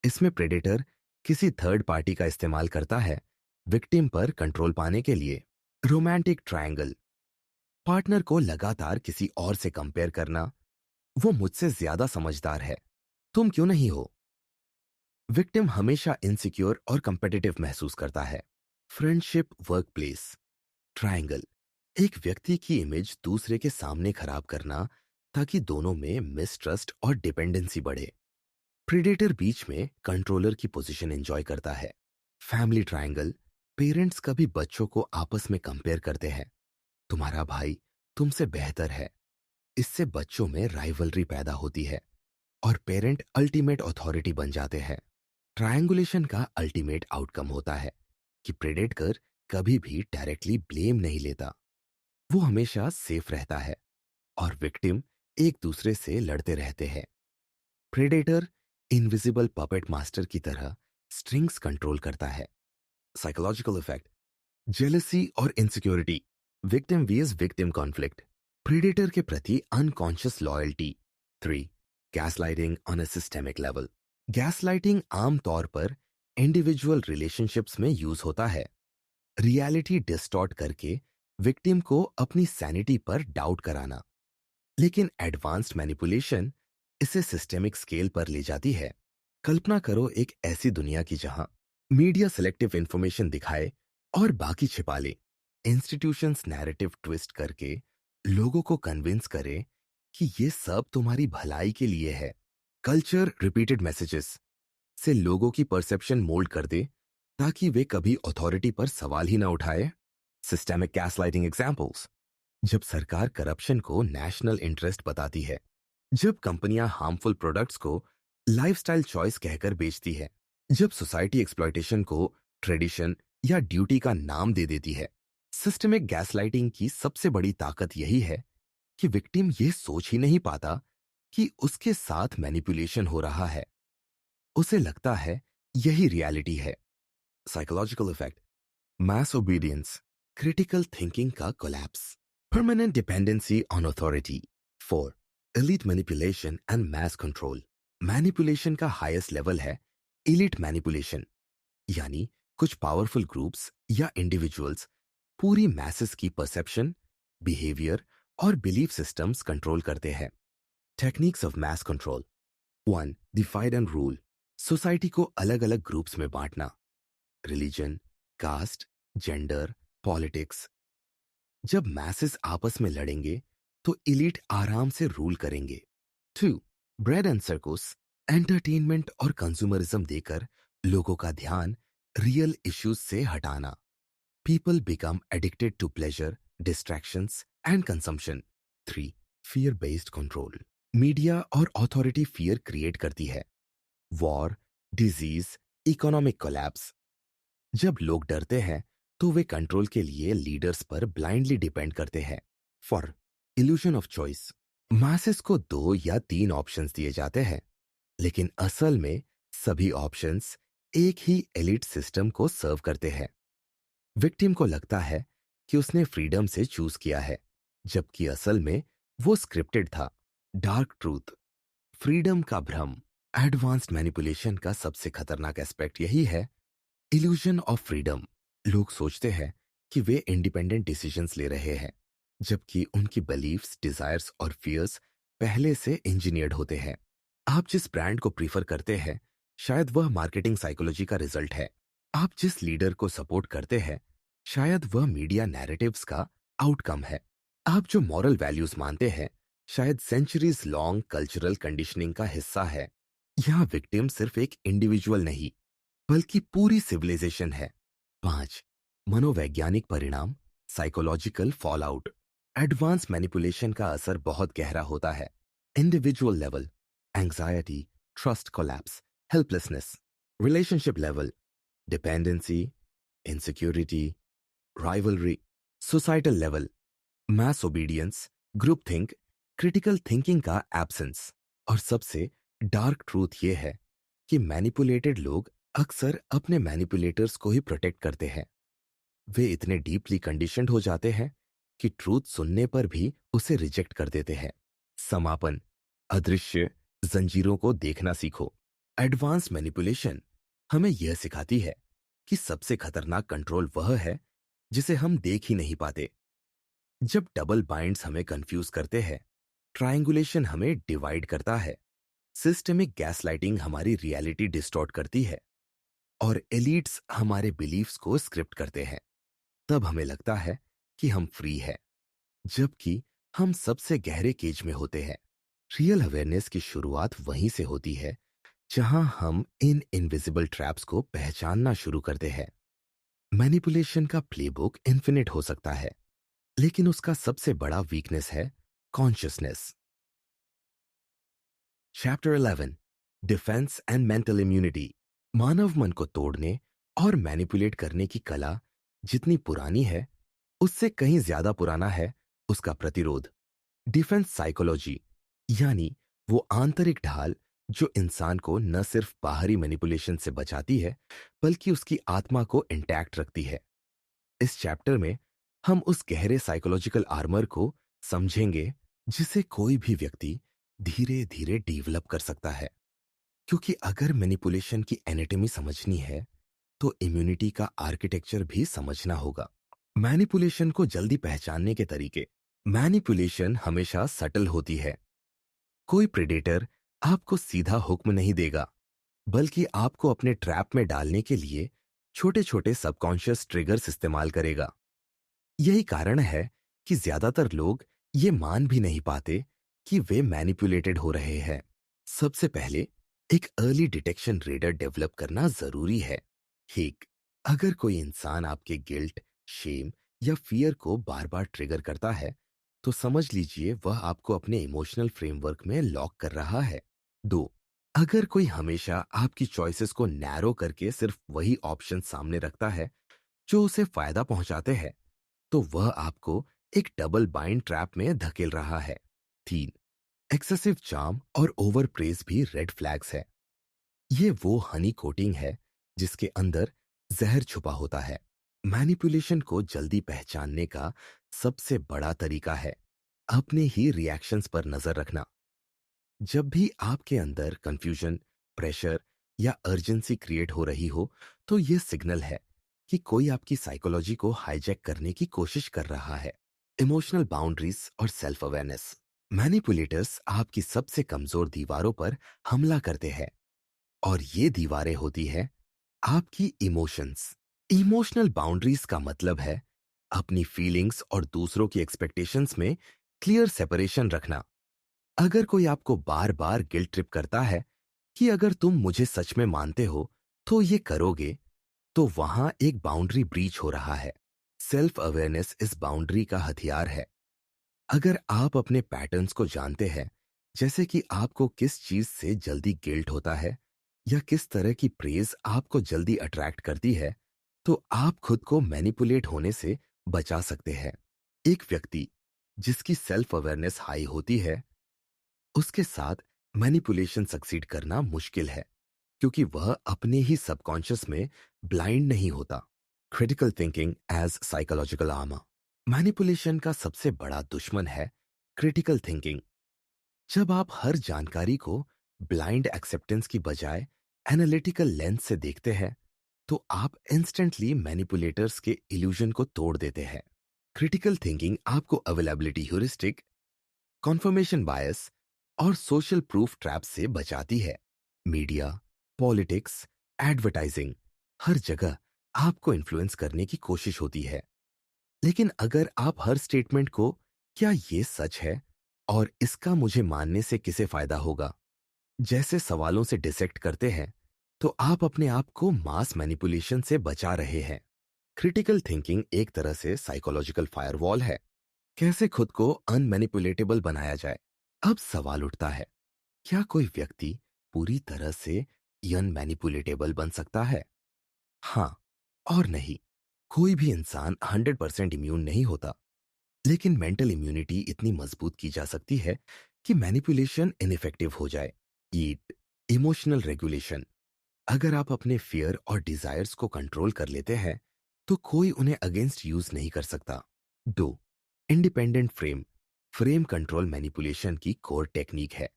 इसमें प्रेडेटर किसी थर्ड पार्टी का इस्तेमाल करता है विक्टिम पर कंट्रोल पाने के लिए। रोमांटिक ट्रायंगल, पार्टनर को लगातार किसी और से कंपेयर करना, वो मुझसे ज्यादा समझदार है, तुम क्यों नहीं हो। विक्टिम हमेशा इनसिक्योर और कंपेटिटिव महसूस करता है। फ्रेंडशिप वर्क प्लेस ट्रायंगल, एक व्यक्ति की इमेज दूसरे के सामने खराब करना ताकि दोनों में मिसट्रस्ट और डिपेंडेंसी बढ़े। प्रेडेटर बीच में कंट्रोलर की पोजीशन एंजॉय करता है। फैमिली ट्रायंगल, पेरेंट्स कभी बच्चों को आपस में कंपेयर करते हैं, तुम्हारा भाई तुमसे बेहतर है। इससे बच्चों में राइवलरी पैदा होती है और पेरेंट अल्टीमेट अथॉरिटी बन जाते हैं। ट्रायंगुलेशन का अल्टीमेट आउटकम होता है कि प्रेडेटर कभी भी डायरेक्टली ब्लेम नहीं लेता, वो हमेशा सेफ रहता है और विक्टिम एक दूसरे से लड़ते रहते हैं। प्रेडेटर इनविजिबल पपेट मास्टर की तरह स्ट्रिंग्स कंट्रोल करता है। साइकोलॉजिकल इफेक्ट, जेलसी और insecurity, victim vs victim conflict, predator के प्रति unconscious loyalty. 3. Gaslighting on a systemic level, gaslighting आमतौर पर इंडिविजुअल रिलेशनशिप्स में यूज होता है। रियलिटी डिस्टॉर्ट करके विक्टिम को अपनी सैनिटी पर डाउट कराना। लेकिन एडवांस्ड मैनिपुलेशन इसे सिस्टेमिक स्केल पर ले जाती है। कल्पना करो एक ऐसी दुनिया की जहां मीडिया सिलेक्टिव इंफॉर्मेशन दिखाए और बाकी छिपा ले। इंस्टीट्यूशंस नैरेटिव ट्विस्ट करके लोगों को कन्विंस करे कि ये सब तुम्हारी भलाई के लिए है। कल्चर रिपीटेड मैसेजेस से लोगों की परसेप्शन मोल्ड कर दे ताकि वे कभी अथॉरिटी पर सवाल ही ना उठाए। सिस्टेमिक गैसलाइटिंग एग्जांपल्स, जब सरकार करप्शन को नेशनल इंटरेस्ट बताती है, जब कंपनियां हार्मफुल प्रोडक्ट्स को लाइफस्टाइल चॉइस कहकर बेचती है, जब सोसाइटी एक्सप्लॉयटेशन को ट्रेडिशन या ड्यूटी का नाम दे देती है। सिस्टेमिक गैसलाइटिंग की सबसे बड़ी ताकत यही है कि विक्टिम ये सोच ही नहीं पाता कि उसके साथ मैनिपुलेशन हो रहा है। उसे लगता है यही रियलिटी है। साइकोलॉजिकल इफेक्ट, मास ओबीडियंस, क्रिटिकल थिंकिंग का collapse, permanent dependency on authority. 4. Elite manipulation and mass control, manipulation का हाईएस्ट लेवल है एलीट मैनिपुलेशन, यानी कुछ पावरफुल ग्रुप्स या इंडिविजुअल्स पूरी मैसेस की परसेप्शन, बिहेवियर और बिलीफ सिस्टम्स कंट्रोल करते हैं। Techniques of mass control. 1. Divide and rule, society को अलग अलग ग्रुप्स में बांटना, रिलीजन, कास्ट, जेंडर, पॉलिटिक्स। जब मैसेस आपस में लड़ेंगे तो इलीट आराम से रूल करेंगे। 2. ब्रेड एंड सर्कस, एंटरटेनमेंट और कंज्यूमरिज्म देकर लोगों का ध्यान रियल इश्यूज से हटाना। People become addicted to pleasure, distractions and consumption. 3. Fear based control, media और अथॉरिटी फियर क्रिएट करती है। War, disease, economic collapse. जब लोग डरते हैं तो वे कंट्रोल के लिए लीडर्स पर ब्लाइंडली डिपेंड करते हैं। For illusion of choice, masses को 2 या 3 ऑप्शंस दिए जाते हैं, लेकिन असल में सभी ऑप्शंस एक ही एलिट सिस्टम को सर्व करते हैं। विक्टिम को लगता है कि उसने फ्रीडम से चूज किया है, जबकि असल में वो स्क्रिप्टेड था। डार्क ट्रूथ, फ्रीडम का भ्रम। एडवांस्ड मैनिपुलेशन का सबसे खतरनाक एस्पेक्ट यही है, इल्यूजन ऑफ फ्रीडम। लोग सोचते हैं कि वे इंडिपेंडेंट डिसीजंस ले रहे हैं, जबकि उनकी बिलीफ्स, डिजायर्स और फियर्स पहले से इंजीनियर्ड होते हैं। आप जिस ब्रांड को प्रीफर करते हैं शायद वह मार्केटिंग साइकोलॉजी का रिजल्ट है। आप जिस लीडर को सपोर्ट करते हैं शायद वह मीडिया नैरेटिव्स का आउटकम है। आप जो मॉरल वैल्यूज मानते हैं शायद सेंचुरीज लॉन्ग कल्चरल कंडीशनिंग का हिस्सा है। यहाँ विक्टिम सिर्फ एक इंडिविजुअल नहीं, बल्कि पूरी सिविलाइजेशन है। 5. मनोवैज्ञानिक परिणाम, साइकोलॉजिकल फॉलआउट। एडवांस मैनिपुलेशन का असर बहुत गहरा होता है। Individual level, anxiety, trust collapse, helplessness. Relationship level, dependency, insecurity, rivalry. Societal level, mass obedience, group think, critical thinking का एब्सेंस। और सबसे डार्क ट्रूथ ये है कि मैनिपुलेटेड लोग अक्सर अपने मैनिपुलेटर्स को ही प्रोटेक्ट करते हैं। वे इतने डीपली कंडीशनड हो जाते हैं कि ट्रूथ सुनने पर भी उसे रिजेक्ट कर देते हैं। समापन, अदृश्य जंजीरों को देखना सीखो। एडवांस मैनिपुलेशन हमें यह सिखाती है कि सबसे खतरनाक कंट्रोल वह है जिसे हम देख ही नहीं पाते। जब डबल बाइंड्स हमें कंफ्यूज करते हैं, ट्रायंगुलेशन हमें डिवाइड करता है, सिस्टेमिक गैसलाइटिंग हमारी रियलिटी डिस्टॉर्ट करती है, और एलीट्स हमारे बिलीफ्स को स्क्रिप्ट करते हैं, तब हमें लगता है कि हम फ्री हैं, जबकि हम सबसे गहरे केज में होते हैं। रियल अवेयरनेस की शुरुआत वहीं से होती है जहां हम इन इनविजिबल ट्रैप्स को पहचानना शुरू करते हैं। मैनिपुलेशन का प्लेबुक इन्फिनिट हो सकता है, लेकिन उसका सबसे बड़ा वीकनेस है consciousness. Chapter 11, defence and mental immunity. मानव मन को तोड़ने और मैनिपुलेट करने की कला जितनी पुरानी है, उससे कहीं ज्यादा पुराना है उसका प्रतिरोध। डिफेंस साइकोलॉजी, यानी वो आंतरिक ढाल जो इंसान को न सिर्फ बाहरी मैनिपुलेशन से बचाती है, बल्कि उसकी आत्मा को इंटैक्ट रखती है। इस चैप्टर में हम उस गहरे साइकोलॉजिकल आर्मर को समझेंगे जिसे कोई भी व्यक्ति धीरे धीरे डेवलप कर सकता है। क्योंकि अगर मैनिपुलेशन की एनाटॉमी समझनी है, तो इम्यूनिटी का आर्किटेक्चर भी समझना होगा। मैनिपुलेशन को जल्दी पहचानने के तरीके। मैनिपुलेशन हमेशा सटल होती है। कोई प्रेडेटर आपको सीधा हुक्म नहीं देगा, बल्कि आपको अपने ट्रैप में डालने के लिए छोटे छोटे सबकॉन्शियस ट्रिगर्स इस्तेमाल करेगा। यही कारण है कि ज्यादातर लोग ये मान भी नहीं पाते कि वे मैनिपुलेटेड हो रहे हैं। सबसे पहले एक अर्ली डिटेक्शन रेडर डेवलप करना जरूरी है। ठीक, अगर कोई इंसान आपके गिल्ट, शेम या फियर को बार बार ट्रिगर करता है, तो समझ लीजिए वह आपको अपने इमोशनल फ्रेमवर्क में लॉक कर रहा है। 2. अगर कोई हमेशा आपकी चॉइसेस को नैरो करके सिर्फ वही ऑप्शन सामने रखता है जो उसे फायदा पहुंचाते हैं, तो वह आपको एक डबल बाइंड ट्रैप में धकेल रहा है। 3. एक्सेसिव चार्म और ओवर प्रेज भी रेड फ्लैग्स है। ये वो हनी कोटिंग है जिसके अंदर जहर छुपा होता है। मैनिपुलेशन को जल्दी पहचानने का सबसे बड़ा तरीका है अपने ही रिएक्शंस पर नजर रखना। जब भी आपके अंदर कंफ्यूजन, प्रेशर या अर्जेंसी क्रिएट हो रही हो, तो यह सिग्नल है कि कोई आपकी साइकोलॉजी को हाईजैक करने की कोशिश कर रहा है। इमोशनल बाउंड्रीज और सेल्फ अवेयरनेस। मैनिपुलेटर्स आपकी सबसे कमजोर दीवारों पर हमला करते हैं, और ये दीवारें होती है आपकी इमोशंस। इमोशनल बाउंड्रीज का मतलब है अपनी फीलिंग्स और दूसरों की एक्सपेक्टेशंस में क्लियर सेपरेशन रखना। अगर कोई आपको बार बार गिल्ट ट्रिप करता है कि अगर तुम मुझे सच में मानते हो तो ये करोगे, तो वहां एक बाउंड्री ब्रीच हो रहा है। सेल्फ अवेयरनेस इस बाउंड्री का हथियार है। अगर आप अपने पैटर्न्स को जानते हैं, जैसे कि आपको किस चीज से जल्दी गिल्ट होता है या किस तरह की प्रेज आपको जल्दी अट्रैक्ट करती है, तो आप खुद को मैनिपुलेट होने से बचा सकते हैं। एक व्यक्ति जिसकी सेल्फ अवेयरनेस हाई होती है, उसके साथ मैनिपुलेशन सक्सीड करना मुश्किल है, क्योंकि वह अपने ही सबकॉन्शियस में ब्लाइंड नहीं होता। Critical thinking as psychological armour. Manipulation का सबसे बड़ा दुश्मन है क्रिटिकल थिंकिंग। जब आप हर जानकारी को ब्लाइंड एक्सेप्टेंस की बजाय एनालिटिकल लेंस से देखते हैं, तो आप इंस्टेंटली मैनिपुलेटर्स के इल्यूजन को तोड़ देते हैं। क्रिटिकल थिंकिंग आपको अवेलेबिलिटी ह्यूरिस्टिक, कॉन्फर्मेशन बायस और सोशल प्रूफ ट्रैप से बचाती है। मीडिया, पॉलिटिक्स, एडवर्टाइजिंग, हर जगह आपको इन्फ्लुएंस करने की कोशिश होती है। लेकिन अगर आप हर स्टेटमेंट को क्या ये सच है और इसका मुझे मानने से किसे फायदा होगा जैसे सवालों से डिसेक्ट करते हैं, तो आप अपने आप को मास मैनिपुलेशन से बचा रहे हैं। क्रिटिकल थिंकिंग एक तरह से साइकोलॉजिकल फायरवॉल है। कैसे खुद को अनमैनिपुलेटेबल बनाया जाए? अब सवाल उठता है, क्या कोई व्यक्ति पूरी तरह से अनमैनिपुलेटेबल बन सकता है? हाँ और नहीं। कोई भी इंसान 100% इम्यून नहीं होता, लेकिन मेंटल इम्यूनिटी इतनी मजबूत की जा सकती है कि मैनिपुलेशन इनइफेक्टिव हो जाए। ईट इमोशनल रेगुलेशन। अगर आप अपने फियर और डिजायर्स को कंट्रोल कर लेते हैं, तो कोई उन्हें अगेंस्ट यूज नहीं कर सकता। 2. Independent frame. Frame control manipulation की कोर टेक्निक है।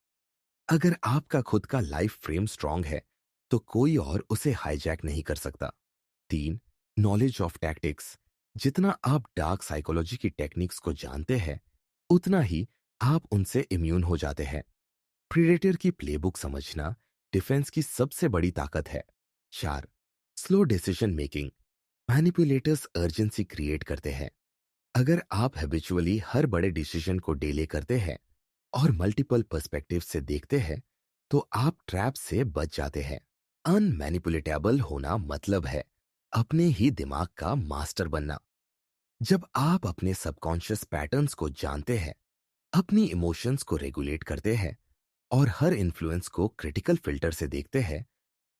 अगर आपका खुद का लाइफ फ्रेम स्ट्रांग है, तो कोई और उसे हाईजैक नहीं कर सकता। 3. Knowledge of tactics. जितना आप डार्क साइकोलॉजी की टेक्निक्स को जानते हैं, उतना ही आप उनसे इम्यून हो जाते हैं। प्रीडेटर की प्लेबुक समझना डिफेंस की सबसे बड़ी ताकत है। 4. Slow decision making. Manipulators urgency create करते हैं। अगर आप हैबिचुअली हर बड़े डिसीजन को डिले करते हैं और मल्टीपल पर्सपेक्टिव से देखते हैं, तो आप ट्रैप से बच जाते हैं। अनमैनिपुलेटेबल होना मतलब है अपने ही दिमाग का मास्टर बनना। जब आप अपने सबकॉन्शियस पैटर्न्स को जानते हैं, अपनी इमोशंस को रेगुलेट करते हैं और हर इन्फ्लुएंस को क्रिटिकल फिल्टर से देखते हैं,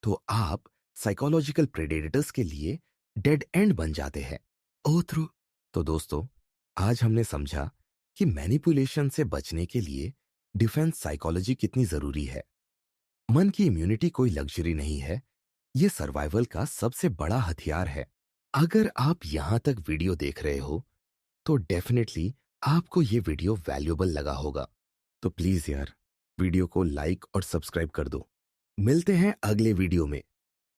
तो आप साइकोलॉजिकल प्रेडेटर्स के लिए डेड एंड बन जाते हैं। ओ थ्रू। तो दोस्तों, आज हमने समझा कि मैनिपुलेशन से बचने के लिए डिफेंस साइकोलॉजी कितनी जरूरी है। मन की इम्यूनिटी कोई लग्जरी नहीं है, ये सर्वाइवल का सबसे बड़ा हथियार है। अगर आप यहां तक वीडियो देख रहे हो, तो डेफिनेटली आपको ये वीडियो वैल्यूएबल लगा होगा। तो प्लीज यार, वीडियो को लाइक और सब्सक्राइब कर दो। मिलते हैं अगले वीडियो में।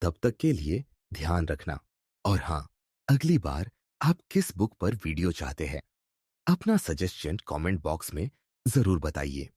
तब तक के लिए ध्यान रखना। और हाँ, अगली बार आप किस बुक पर वीडियो चाहते हैं, अपना सजेशन कमेंट बॉक्स में जरूर बताइए।